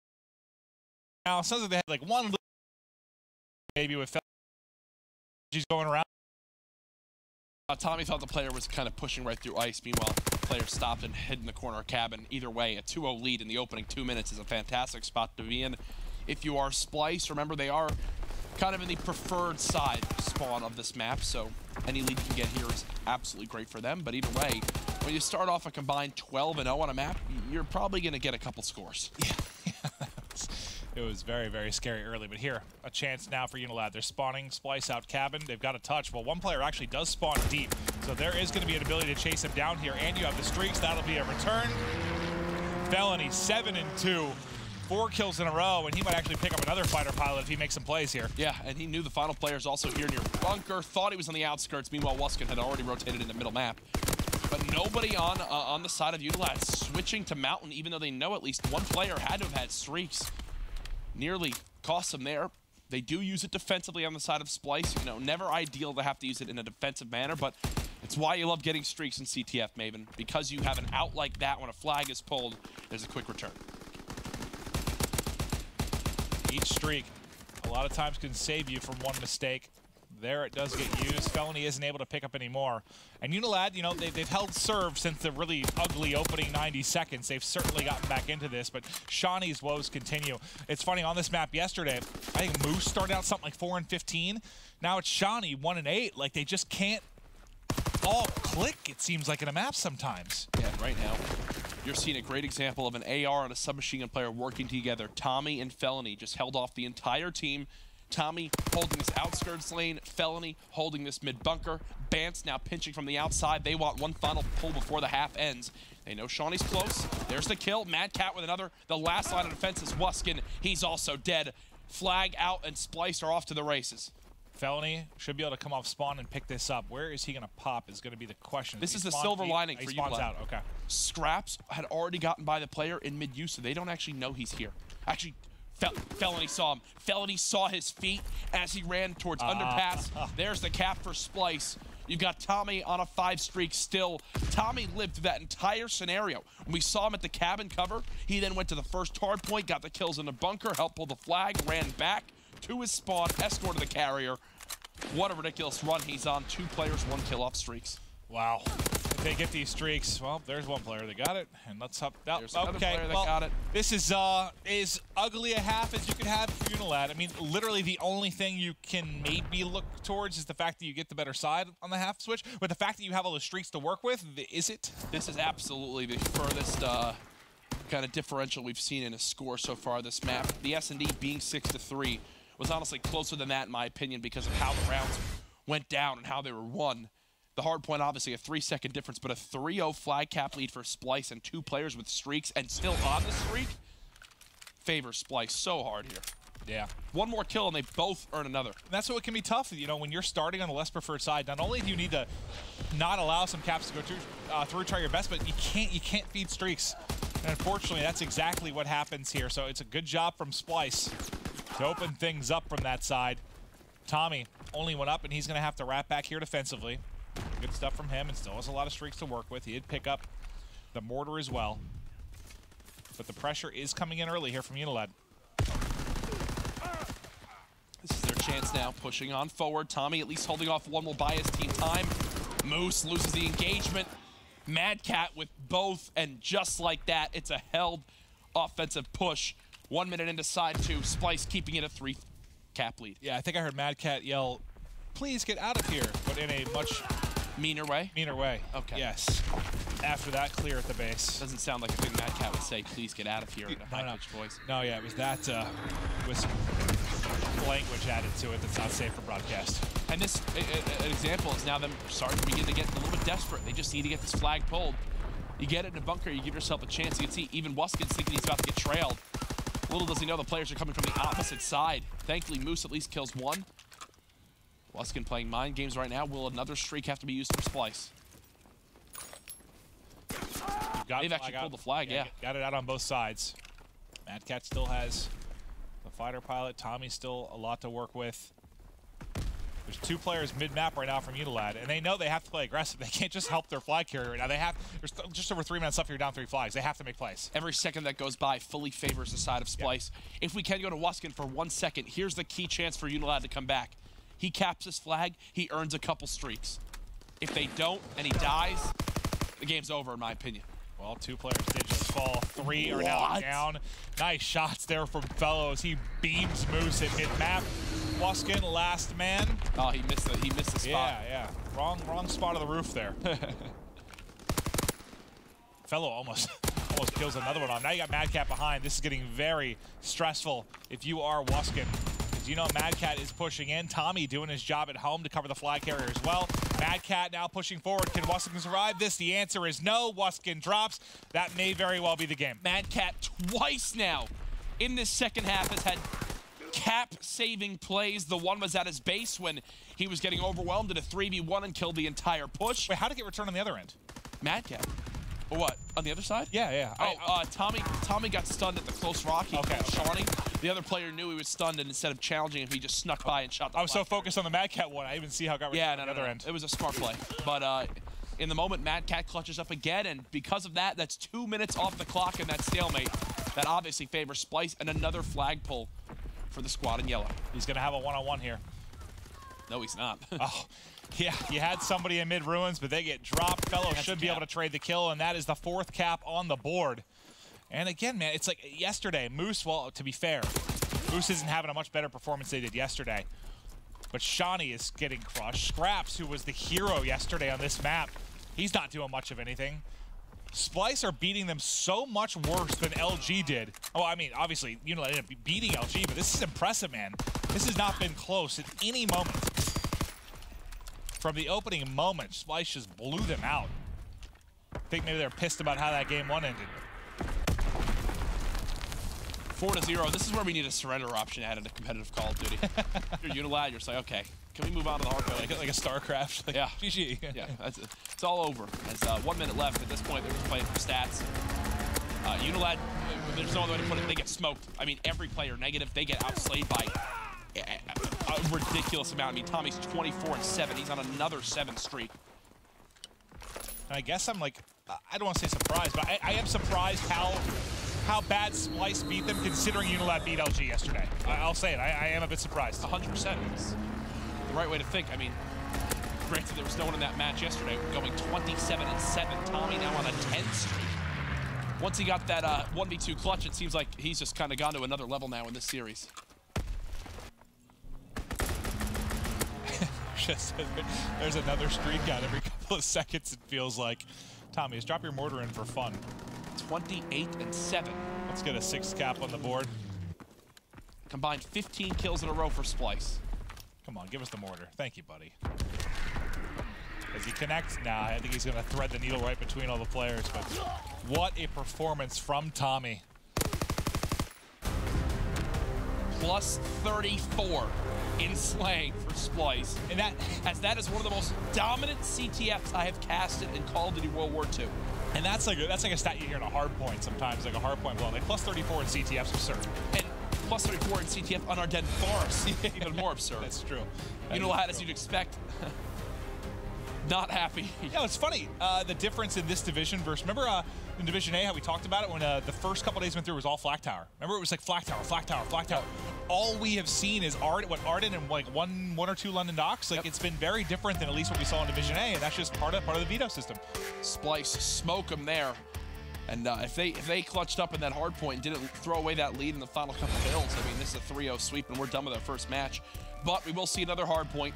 [SPEAKER 2] now. It sounds like they had like one little maybe with she's going around.
[SPEAKER 1] Tommy thought the player was kind of pushing right through ice. Meanwhile, the player stopped and hid in the corner of cabin. Either way, a 2-0 lead in the opening 2 minutes is a fantastic spot to be in. If you are Splyce, remember they are kind of in the preferred side spawn of this map, so any lead you can get here is absolutely great for them. But either way, when you start off a combined 12-0 on a map, you're probably going to get a couple scores.
[SPEAKER 2] Yeah. It was very, very scary early, but here, a chance now for Unilad. They're spawning Splyce out cabin. They've got a touch. Well, one player actually does spawn deep, so there is going to be an ability to chase him down here, and you have the streaks. That'll be a return. Felony, 7-2. 4 kills in a row, and he might actually pick up another fighter pilot if he makes some plays here.
[SPEAKER 1] Yeah, and he knew the final player's also here near bunker, thought he was on the outskirts. Meanwhile, Wuskin had already rotated in the middle map. But nobody on the side of Unilad switching to mountain, even though they know at least one player had to have had streaks. Nearly cost them there. They do use it defensively on the side of Splyce. You know, never ideal to have to use it in a defensive manner, but it's why you love getting streaks in CTF, Maven. Because you have an out like that when a flag is pulled, there's a quick return.
[SPEAKER 2] Each streak, a lot of times can save you from one mistake. There it does get used. Felony isn't able to pick up any more. And Unilad, you know, they've held serve since the really ugly opening 90 seconds. They've certainly gotten back into this, but Shawnee's woes continue. It's funny, on this map yesterday, I think Moose started out something like 4-15. Now it's Shawnee 1-8. Like, they just can't all click, it seems like, in a map sometimes.
[SPEAKER 1] Yeah, right now, you're seeing a great example of an AR and a submachine gun player working together. Tommy and Felony just held off the entire team. Tommy holding this outskirts lane, Felony holding this mid-bunker. Bance now pinching from the outside. They want one final pull before the half ends. They know Shawnee's close. There's the kill. Mad Cat with another. The last line of defense is Wuskin. He's also dead. Flag out, and Splyce are off to the races.
[SPEAKER 2] Felony should be able to come off spawn and pick this up. Where is he going to pop is going to be the question.
[SPEAKER 1] This is the silver lining for
[SPEAKER 2] he spawns
[SPEAKER 1] Unilad.
[SPEAKER 2] out. Okay.
[SPEAKER 1] Scraps had already gotten by the player in mid-use, so they don't actually know he's here. Actually, Felony saw him. Felony saw his feet as he ran towards underpass. There's the cap for Splyce. You've got Tommy on a 5 streak still. Tommy lived through that entire scenario. When we saw him at the cabin cover, he then went to the first hardpoint, got the kills in the bunker, helped pull the flag, ran back to his spawn, escorted the carrier. What a ridiculous run he's on. 2 players, 1 kill off streaks.
[SPEAKER 2] Wow. If they get these streaks, well, there's one player that got it, and let's hop.
[SPEAKER 1] There's another player that
[SPEAKER 2] well,
[SPEAKER 1] got it.
[SPEAKER 2] This is as ugly a half as you could have for Unilad. I mean, literally the only thing you can maybe look towards is the fact that you get the better side on the half switch. But the fact that you have all the streaks to work with, is it?
[SPEAKER 1] This is absolutely the furthest kind of differential we've seen in a score so far this map. The S&D being 6-3 was honestly closer than that in my opinion because of how the rounds went down and how they were won. The hardpoint, obviously, a 3-second difference, but a 3-0 flag cap lead for Splyce and 2 players with streaks and still on the streak favors Splyce so hard here.
[SPEAKER 2] Yeah.
[SPEAKER 1] 1 more kill and they both earn another.
[SPEAKER 2] And that's what can be tough, you know, when you're starting on the less preferred side. Not only do you need to not allow some caps to go through, try your best, but you can't feed streaks. And unfortunately, that's exactly what happens here. So it's a good job from Splyce to open things up from that side. Tommy only went up, and he's going to have to wrap back here defensively. Good stuff from him, and still has a lot of streaks to work with. He did pick up the mortar as well. But the pressure is coming in early here from Unilad.
[SPEAKER 1] This is their chance now, pushing on forward. Tommy at least holding off one will buy his team time. Moose loses the engagement. Mad Cat with both, and just like that, it's a held offensive push. 1 minute into side 2, Splyce keeping it a 3 cap lead.
[SPEAKER 2] Yeah, I think I heard Mad Cat yell, "Please get out of here," but in a much
[SPEAKER 1] meaner way?
[SPEAKER 2] Meaner way.
[SPEAKER 1] Okay.
[SPEAKER 2] Yes. After that, clear at the base.
[SPEAKER 1] Doesn't sound like a thing Mad Cat would say, "Please get out of here," in a high-pitched voice.
[SPEAKER 2] No, yeah, it was that with some language added to it that's not safe for broadcast.
[SPEAKER 1] And this an example is now them starting to begin to get a little bit desperate. They just need to get this flag pulled. You get it in a bunker, you give yourself a chance. You can see even Wuskin's thinking he's about to get trailed. Little does he know the players are coming from the opposite side. Thankfully, Moose at least kills 1. Wuskin playing mind games right now. Will another streak have to be used for Splyce? They've actually pulled the flag, yeah.
[SPEAKER 2] Got it out on both sides. Mad Cat still has the fighter pilot. Tommy's still a lot to work with. There's 2 players mid-map right now from Unilad, and they know they have to play aggressive. They can't just help their flag carrier right now. There's just over 3 minutes left here, down 3 flags. They have to make plays.
[SPEAKER 1] Every second that goes by fully favors the side of Splyce. Yeah. If we can go to Wuskin for 1 second, here's the key chance for Unilad to come back. He caps his flag, he earns a couple streaks. If they don't, and he dies, the game's over, in my opinion.
[SPEAKER 2] Well, 2 players did just fall. 3 are now down. Nice shots there from Fellows. He beams Moose at mid-map. Wuskin, last man.
[SPEAKER 1] Oh, he missed the spot.
[SPEAKER 2] Yeah. Wrong spot of the roof there. Fellow almost kills another one off. Now you got Mad Cat behind. This is getting very stressful if you are Wuskin. You know Mad Cat is pushing in. Tommy doing his job at home to cover the flag carrier as well. Mad Cat now pushing forward. Can Wuskin survive this? The answer is no. Wuskin drops. That may very well be the game.
[SPEAKER 1] Mad Cat twice now in this second half has had cap-saving plays. The one was at his base when he was getting overwhelmed in a 3v1 and killed the entire push.
[SPEAKER 2] Wait, how did it get returned on the other end?
[SPEAKER 1] Mad Cat. Or what? On the other side?
[SPEAKER 2] Yeah.
[SPEAKER 1] Oh, Tommy got stunned at the close rock. He killed Shawnee. The other player knew he was stunned, and instead of challenging him, he just snuck by and shot the
[SPEAKER 2] I was so focused on the Mad Cat one, I didn't even see how it got returned on the other end.
[SPEAKER 1] It was a smart play. But in the moment, Mad Cat clutches up again, and because of that, that's 2 minutes off the clock in that stalemate. That obviously favors Splyce, and another flag pull for the squad in yellow.
[SPEAKER 2] He's going to have a one-on-one here.
[SPEAKER 1] No, he's not.
[SPEAKER 2] Oh, yeah, you had somebody in mid-ruins, but they get dropped. Fellow should be able to trade the kill, and that is the 4th cap on the board. And again, man, it's like yesterday, Moose, well, to be fair, Moose isn't having a much better performance they did yesterday. But Shawnee is getting crushed. Scraps, who was the hero yesterday on this map, he's not doing much of anything. Splyce are beating them so much worse than LG did. Oh, I mean, obviously, you know, they ended up beating LG, but this is impressive, man. This has not been close at any moment. From the opening moment, Splyce just blew them out. I think maybe they're pissed about how that game 1 ended.
[SPEAKER 1] 4-0. This is where we need a surrender option added to competitive Call of Duty. You're Unilad, you're just like, okay, Can we move on to the Hardpoint?
[SPEAKER 2] Like a StarCraft. Like,
[SPEAKER 1] yeah.
[SPEAKER 2] GG.
[SPEAKER 1] Yeah, it's all over. There's 1 minute left. At this point, they're just playing for stats. Unilad, there's no other way to put it, they get smoked. I mean, every player negative. They get outslayed by a ridiculous amount. I mean, Tommy's 24-7. He's on another 7 streak.
[SPEAKER 2] And I guess I'm like, I don't want to say surprised, but I am surprised how bad Splyce beat them, considering Unilad beat LG yesterday. I'll say it. I am a bit surprised.
[SPEAKER 1] 100%. It's the right way to think. I mean, granted, there was no one in that match yesterday going 27-7. Tommy now on a 10 streak. Once he got that 1v2 clutch, it seems like he's just kind of gone to another level now in this series.
[SPEAKER 2] There's another streak out every couple of seconds, it feels like. Tommy, just drop your mortar in for fun.
[SPEAKER 1] 28-7.
[SPEAKER 2] Let's get a 6 cap on the board.
[SPEAKER 1] Combined 15 kills in a row for Splyce.
[SPEAKER 2] Come on, give us the mortar. Thank you, buddy. Does he connect? Nah, I think he's going to thread the needle right between all the players. But what a performance from Tommy.
[SPEAKER 1] Plus 34 in slaying for Splyce. And that is one of the most dominant CTFs I have casted in Call of Duty World War II.
[SPEAKER 2] And that's like a stat you hear in a Hardpoint sometimes, like a Hardpoint blow. Like plus 34 in CTF's absurd.
[SPEAKER 1] And plus 34 in CTF on our dead forest, even more absurd.
[SPEAKER 2] That's true.
[SPEAKER 1] Unilad, as you'd expect, not happy.
[SPEAKER 2] Yeah, it's funny. The difference in this division versus, remember in Division A how we talked about it when the first couple days went through, it was all Flak Tower. Remember it was like Flak Tower, Flak Tower, Flak Tower. All we have seen is Arden and like one or two London docks. Like it's been very different than at least what we saw in Division A, and that's just part of the veto system.
[SPEAKER 1] Splyce smoke them there. And if they clutched up in that hard point and didn't throw away that lead in the final couple of hills, I mean, this is a 3-0 sweep, and we're done with our first match. But we will see another hard point.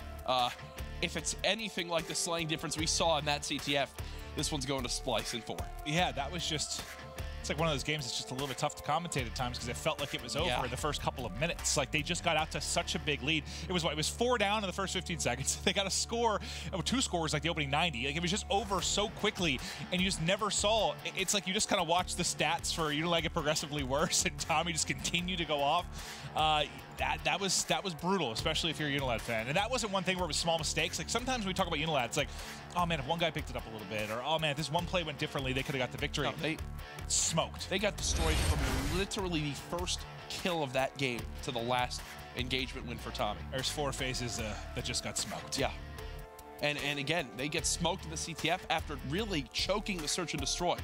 [SPEAKER 1] If it's anything like the slaying difference we saw in that CTF, this one's going to Splyce in 4.
[SPEAKER 2] Yeah, that was just... It's like one of those games that's just a little bit tough to commentate at times because it felt like it was over in the first couple of minutes. Like they just got out to such a big lead. It was 4 down in the first 15 seconds. They got a score, 2 scores like the opening 90. Like it was just over so quickly, and you just never saw. It's like you just kind of watched the stats for Unilad get progressively worse, and Tommy just continued to go off. That was brutal, especially if you're a Unilad fan. And that wasn't one thing where it was small mistakes. Like sometimes when we talk about Unilad, it's like, oh man, if one guy picked it up a little bit, or oh man, if this one play went differently, they could have got the victory.
[SPEAKER 1] No, they
[SPEAKER 2] smoked.
[SPEAKER 1] They got destroyed from literally the first kill of that game to the last engagement win for Tommy.
[SPEAKER 2] There's 4 phases that just got smoked.
[SPEAKER 1] Yeah. And again, they get smoked in the CTF after really choking the search and destroy.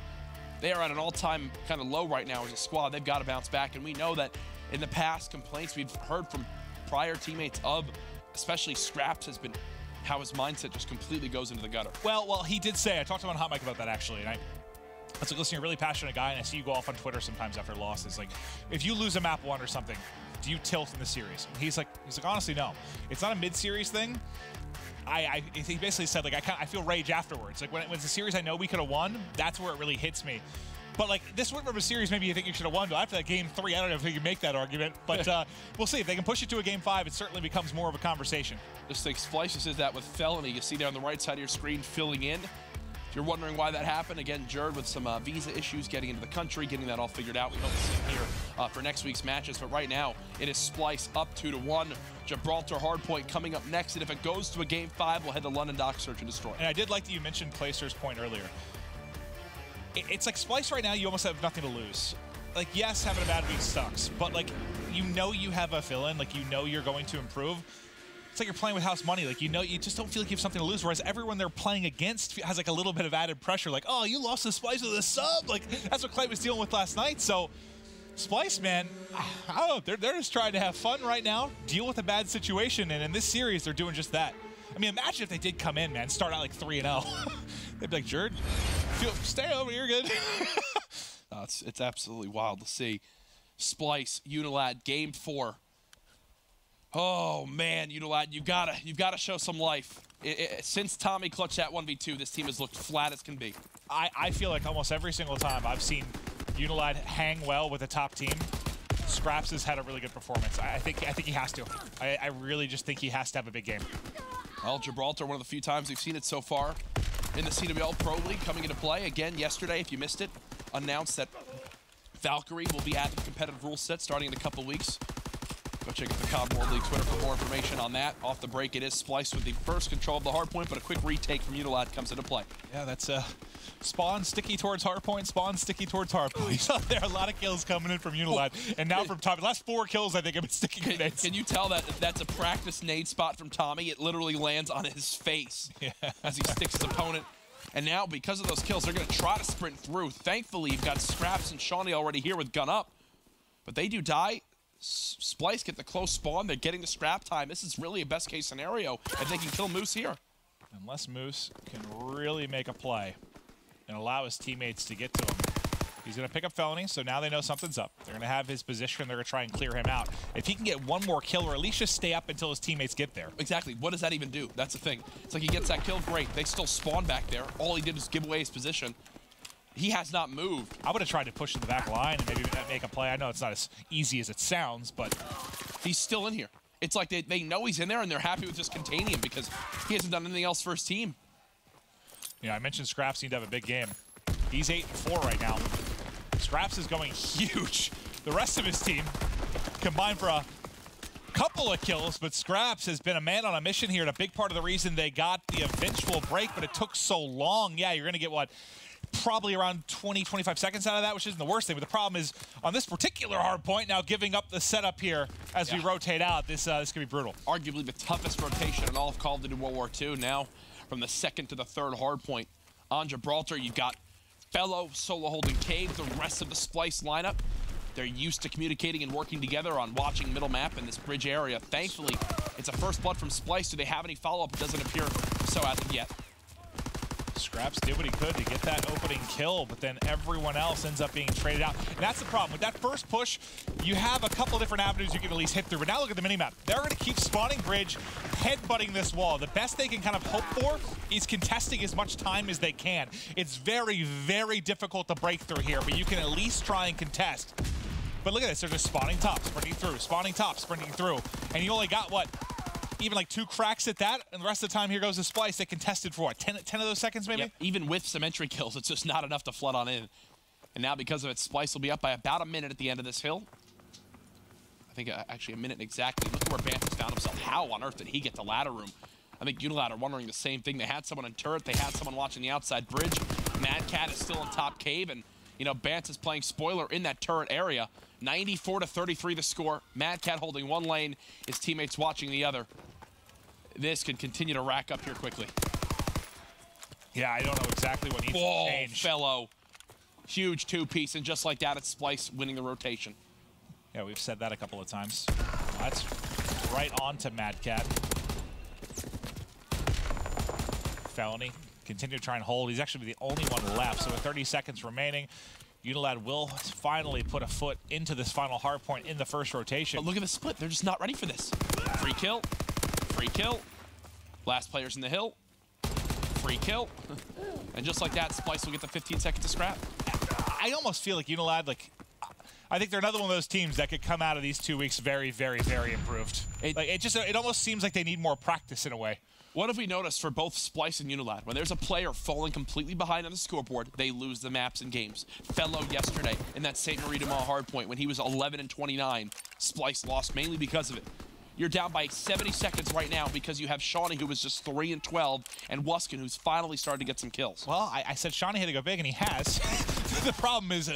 [SPEAKER 1] They are at an all-time kind of low right now as a squad. They've got to bounce back, and we know that in the past, complaints we've heard from prior teammates of, especially Scraps, has been how his mindset just completely goes into the gutter.
[SPEAKER 2] Well, he did say, I talked to him on Hot Mic about that actually, and I was like, listen, you're a really passionate guy, and I see you go off on Twitter sometimes after losses. Like, if you lose a map 1 or something, do you tilt in the series? And he's like, honestly, no. It's not a mid-series thing. He basically said, like, I feel rage afterwards. Like, when it's a series I know we could have won, that's where it really hits me. But, like, this one from a series, maybe you think you should have won, but after that Game 3, I don't know if you can make that argument. But we'll see. If they can push it to a Game 5, it certainly becomes more of a conversation.
[SPEAKER 1] Just think, Splyce says that with Felony. You see there on the right side of your screen filling in. If you're wondering why that happened, again, Jerd with some visa issues, getting into the country, getting that all figured out. We hope to see him here for next week's matches. But right now, it is Splyce up 2-1. Gibraltar Hardpoint coming up next. And if it goes to a Game 5, we'll head to London Dock, search and destroy.
[SPEAKER 2] And I did like that you mentioned Placer's point earlier. It's like Splyce right now, you almost have nothing to lose. Like, yes, having a bad week sucks, but, like, you know you have a fill-in. Like, you know you're going to improve. It's like you're playing with house money. Like, you know, you just don't feel like you have something to lose, whereas everyone they're playing against has, like, a little bit of added pressure. Like, oh, you lost to Splyce with a sub? Like, that's what Clay was dealing with last night. So, Splyce, man, I don't know. They're just trying to have fun right now, deal with a bad situation, and in this series, they're doing just that. I mean, imagine if they did come in, man, start out like 3-0. They'd be like, Jerd, stay over, you're good.
[SPEAKER 1] It's absolutely wild to see. Splyce, Unilad, Game 4. Oh man, Unilad, you've gotta show some life. Since Tommy clutched that 1v2, this team has looked flat as can be.
[SPEAKER 2] I feel like almost every single time I've seen Unilad hang well with a top team, Scraps has had a really good performance. I think he has to. I really just think he has to have a big game.
[SPEAKER 1] Well, Gibraltar, one of the few times we've seen it so far in the CWL Pro League coming into play. Again, yesterday, if you missed it, announced that Valkyrie will be added to the competitive rule set starting in a couple weeks. Go check out the COD World League Twitter for more information on that. Off the break, it is Splyce with the first control of the hardpoint, but a quick retake from Unilad comes into play.
[SPEAKER 2] Yeah, that's spawn sticky towards hardpoint, spawn sticky towards hardpoint. There are a lot of kills coming in from Unilad, and now from Tommy. The last 4 kills, I think, have been sticky grenades.
[SPEAKER 1] Can you tell that that's a practice nade spot from Tommy? It literally lands on his face as he sticks his opponent. And now, because of those kills, they're going to try to sprint through. Thankfully, you've got Scraps and Shawnee already here with gun up. But they do die. Splyce get the close spawn. They're getting the scrap time. This is really a best-case scenario if they can kill Moose here.
[SPEAKER 2] Unless Moose can really make a play and allow his teammates to get to him. He's going to pick up Felony, so now they know something's up. They're going to have his position. They're going to try and clear him out. If he can get one more kill, or at least just stay up until his teammates get there.
[SPEAKER 1] Exactly. What does that even do? That's the thing. It's like he gets that kill, great. They still spawn back there. All he did was give away his position. He has not moved.
[SPEAKER 2] I would have tried to push in the back line and maybe make a play. I know it's not as easy as it sounds, but
[SPEAKER 1] he's still in here. It's like they know he's in there and they're happy with just containing him because he hasn't done anything else for his team.
[SPEAKER 2] Yeah, I mentioned Scraps need to have a big game. He's 8-4 right now. Scraps is going huge. The rest of his team combined for a couple of kills, but Scraps has been a man on a mission here, and a big part of the reason they got the eventual break, but it took so long. Yeah, you're going to get, what, probably around 20, 25 seconds out of that, which isn't the worst thing. But the problem is, on this particular hard point, now giving up the setup here as we rotate out, this could be brutal.
[SPEAKER 1] Arguably the toughest rotation in all of Call of Duty World War II. Now, from the second to the third hard point. On Gibraltar, you've got Fellow solo holding Cave, the rest of the Splyce lineup. They're used to communicating and working together on watching middle map in this bridge area. Thankfully, it's a first blood from Splyce. Do they have any follow-up? It doesn't appear so as of yet.
[SPEAKER 2] Scraps did what he could to get that opening kill, but then everyone else ends up being traded out. And that's the problem. With that first push, you have a couple different avenues you can at least hit through. But now look at the minimap. They're going to keep spawning bridge, headbutting this wall. The best they can kind of hope for is contesting as much time as they can. It's very, very difficult to break through here, but you can at least try and contest. But look at this. They're just spawning top, sprinting through, spawning top, sprinting through. And you only got, what, even like 2 cracks at that, and the rest of the time here goes the Splyce. They contested for what, 10 of those seconds maybe?
[SPEAKER 1] Yep. Even with some entry kills, it's just not enough to flood on in. And now because of it, Splyce will be up by about a minute at the end of this hill. I think actually a minute exactly. Look at where Bantz found himself. How on earth did he get to ladder room? I think Unilad are wondering the same thing. They had someone in turret. They had someone watching the outside bridge. Mad Cat is still in top cave, and you know Bantz is playing spoiler in that turret area. 94-33 the score. Mad Cat holding one lane. His teammates watching the other. This could continue to rack up here quickly.
[SPEAKER 2] Yeah, I don't know exactly what needs to change.
[SPEAKER 1] Fellow. Huge 2-piece, and just like that, it's Splyce winning the rotation.
[SPEAKER 2] Yeah, we've said that a couple of times. That's right on to Mad Cat. Felony, continue to try and hold. He's actually the only one left, so with 30 seconds remaining, Unilad will finally put a foot into this final hard point in the first rotation.
[SPEAKER 1] But look at the split. They're just not ready for this. Free kill. Free kill. Last player's in the hill. Free kill. And just like that, Splyce will get the 15 seconds to scrap.
[SPEAKER 2] I almost feel like Unilad, like, I think they're another one of those teams that could come out of these 2 weeks very, very, very improved. It almost seems like they need more practice in a way.
[SPEAKER 1] What have we noticed for both Splyce and Unilad? When there's a player falling completely behind on the scoreboard, they lose the maps and games. Fellow yesterday in that St. Marie de Mont hardpoint when he was 11-29, Splyce lost mainly because of it. You're down by 70 seconds right now because you have Shawnee, who was just 3-12, and Wuskin, who's finally started to get some kills.
[SPEAKER 2] Well, I said Shawnee had to go big, and he has. The problem is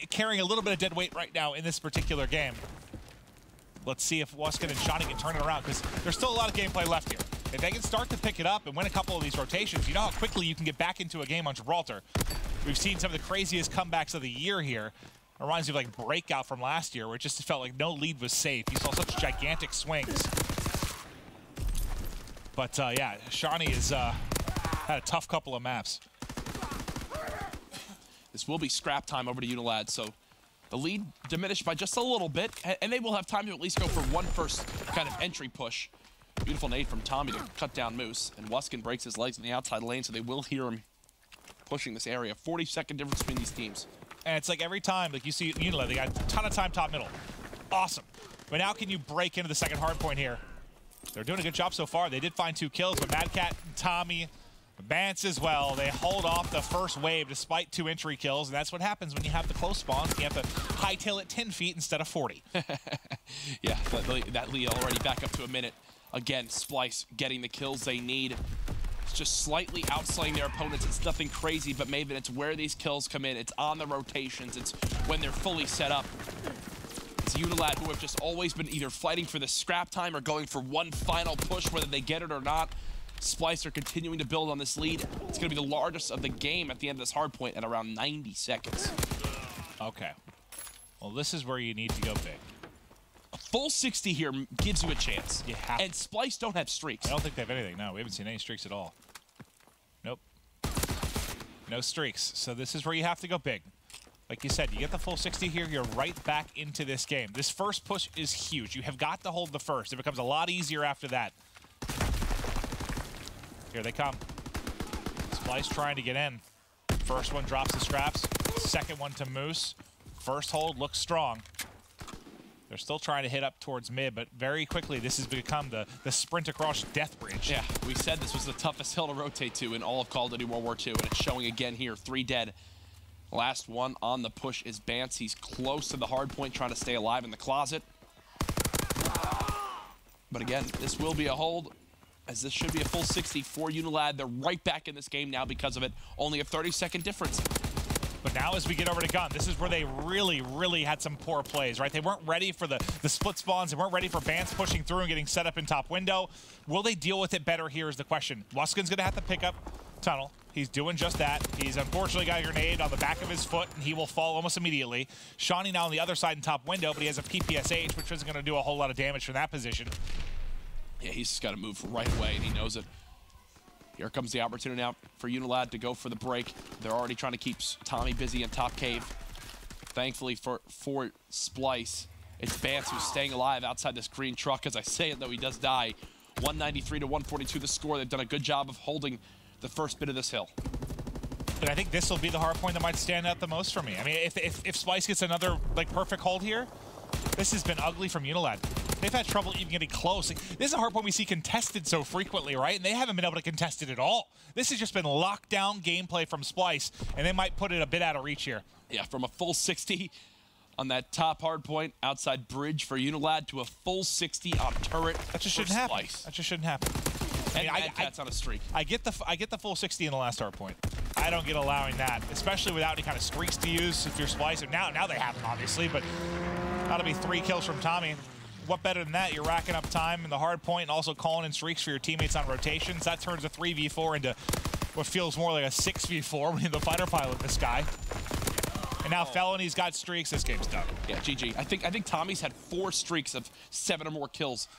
[SPEAKER 2] carrying a little bit of dead weight right now in this particular game. Let's see if Wuskin and Shawnee can turn it around, because there's still a lot of gameplay left here. If they can start to pick it up and win a couple of these rotations, you know how quickly you can get back into a game on Gibraltar. We've seen some of the craziest comebacks of the year here. It reminds me of like Breakout from last year, where it just felt like no lead was safe. You saw such gigantic swings. But yeah, Shawnee has had a tough couple of maps.
[SPEAKER 1] This will be scrap time over to Unilad, so the lead diminished by just a little bit, and they will have time to at least go for one first kind of entry push. Beautiful nade from Tommy to cut down Moose, and Wuskin breaks his legs in the outside lane, so they will hear him pushing this area. 40-second difference between these teams.
[SPEAKER 2] And it's like every time, like you see Unilad, they got a ton of time top middle. Awesome. But now can you break into the second hard point here? They're doing a good job so far. They did find 2 kills, but Mad Cat and Tommy Bance as well. They hold off the first wave despite 2 entry kills, and that's what happens when you have the close spawns. You have to hightail it 10 feet instead of 40.
[SPEAKER 1] Yeah, that lead already back up to a minute. Again, Splyce getting the kills they need. It's just slightly outslaying their opponents. It's nothing crazy, but Maven, it's where these kills come in. It's on the rotations. It's when they're fully set up. It's Unilad who have just always been either fighting for the scrap time or going for one final push, whether they get it or not. Splyce are continuing to build on this lead. It's going to be the largest of the game at the end of this hardpoint at around 90 seconds.
[SPEAKER 2] Okay. Well, this is where you need to go big.
[SPEAKER 1] A full 60 here gives you a chance.
[SPEAKER 2] You have
[SPEAKER 1] and Splyce don't have streaks.
[SPEAKER 2] I don't think they have anything. No, we haven't seen any streaks at all. Nope. No streaks. So this is where you have to go big. Like you said, you get the full 60 here, you're right back into this game. This first push is huge. You have got to hold the first. It becomes a lot easier after that. Here they come. Splyce trying to get in. First one drops the scraps. Second one to Moose. First hold looks strong. They're still trying to hit up towards mid, but very quickly this has become the sprint across Death Bridge.
[SPEAKER 1] Yeah, we said this was the toughest hill to rotate to in all of Call of Duty World War II, and it's showing again here. 3 dead. Last one on the push is Bance. He's close to the hard point, trying to stay alive in the closet. But again, this will be a hold, as this should be a full 60 for Unilad. They're right back in this game now because of it. Only a 30-second difference.
[SPEAKER 2] But now as we get over to gun, this is where they really had some poor plays, right? They weren't ready for the split spawns. They weren't ready for Bance pushing through and getting set up in top window. Will they deal with it better here is the question. Wuskin's going to have to pick up tunnel. He's doing just that. He's unfortunately got a grenade on the back of his foot, and he will fall almost immediately. Shawnee now on the other side in top window, but he has a PPSH, which isn't going to do a whole lot of damage from that position.
[SPEAKER 1] Yeah, he's just got to move right away, and he knows it. Here comes the opportunity now for Unilad to go for the break. They're already trying to keep Tommy busy in top cave. Thankfully for Splyce, it's Bance who's staying alive outside this green truck. As I say it, though, he does die. 193 to 142 the score. They've done a good job of holding the first bit of this hill.
[SPEAKER 2] But I think this will be the hard point that might stand out the most for me. I mean, if Splyce gets another perfect hold here, this has been ugly from Unilad. They've had trouble even getting close. This is a hard point we see contested so frequently, right? And they haven't been able to contest it at all. This has just been lockdown gameplay from Splyce, and they might put it a bit out of reach here.
[SPEAKER 1] Yeah, from a full 60 on that top hard point outside bridge for Unilad to a full 60 on turret.
[SPEAKER 2] That just shouldn't happen. That just shouldn't happen.
[SPEAKER 1] And Madcat's on a streak.
[SPEAKER 2] I get the full 60 in the last hard point. I don't get allowing that, especially without any kind of streaks to use if you're Splyce. And now they have them, obviously, but that'll be 3 kills from Tommy. What better than that? You're racking up time in the hard point and also calling in streaks for your teammates on rotations. That turns a 3v4 into what feels more like a 6v4 when the fighter pilot this guy. And now Felony's got streaks. This game's done.
[SPEAKER 1] Yeah, GG. I think Tommy's had 4 streaks of 7 or more kills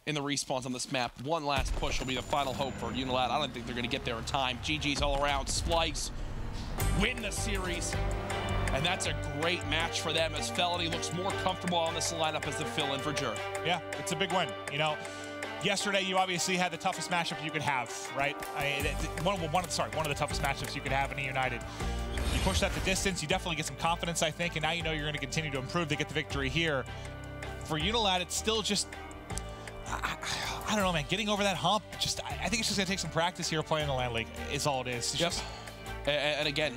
[SPEAKER 1] in the respawns on this map. One last push will be the final hope for Unilad. I don't think they're going to get there in time. GG's all around. Splyce win the series. And that's a great match for them as Felony looks more comfortable on this lineup as the fill-in for Jur.
[SPEAKER 2] Yeah, it's a big win. You know, yesterday you obviously had the toughest matchup you could have, right? One of the toughest matchups you could have in a United. You push that the distance, you definitely get some confidence, I think, and now you know you're going to continue to improve to get the victory here. For Unilad, it's still just, I don't know, man, getting over that hump, I think it's just going to take some practice here playing the LAN League is all it is.
[SPEAKER 1] Yep. And again,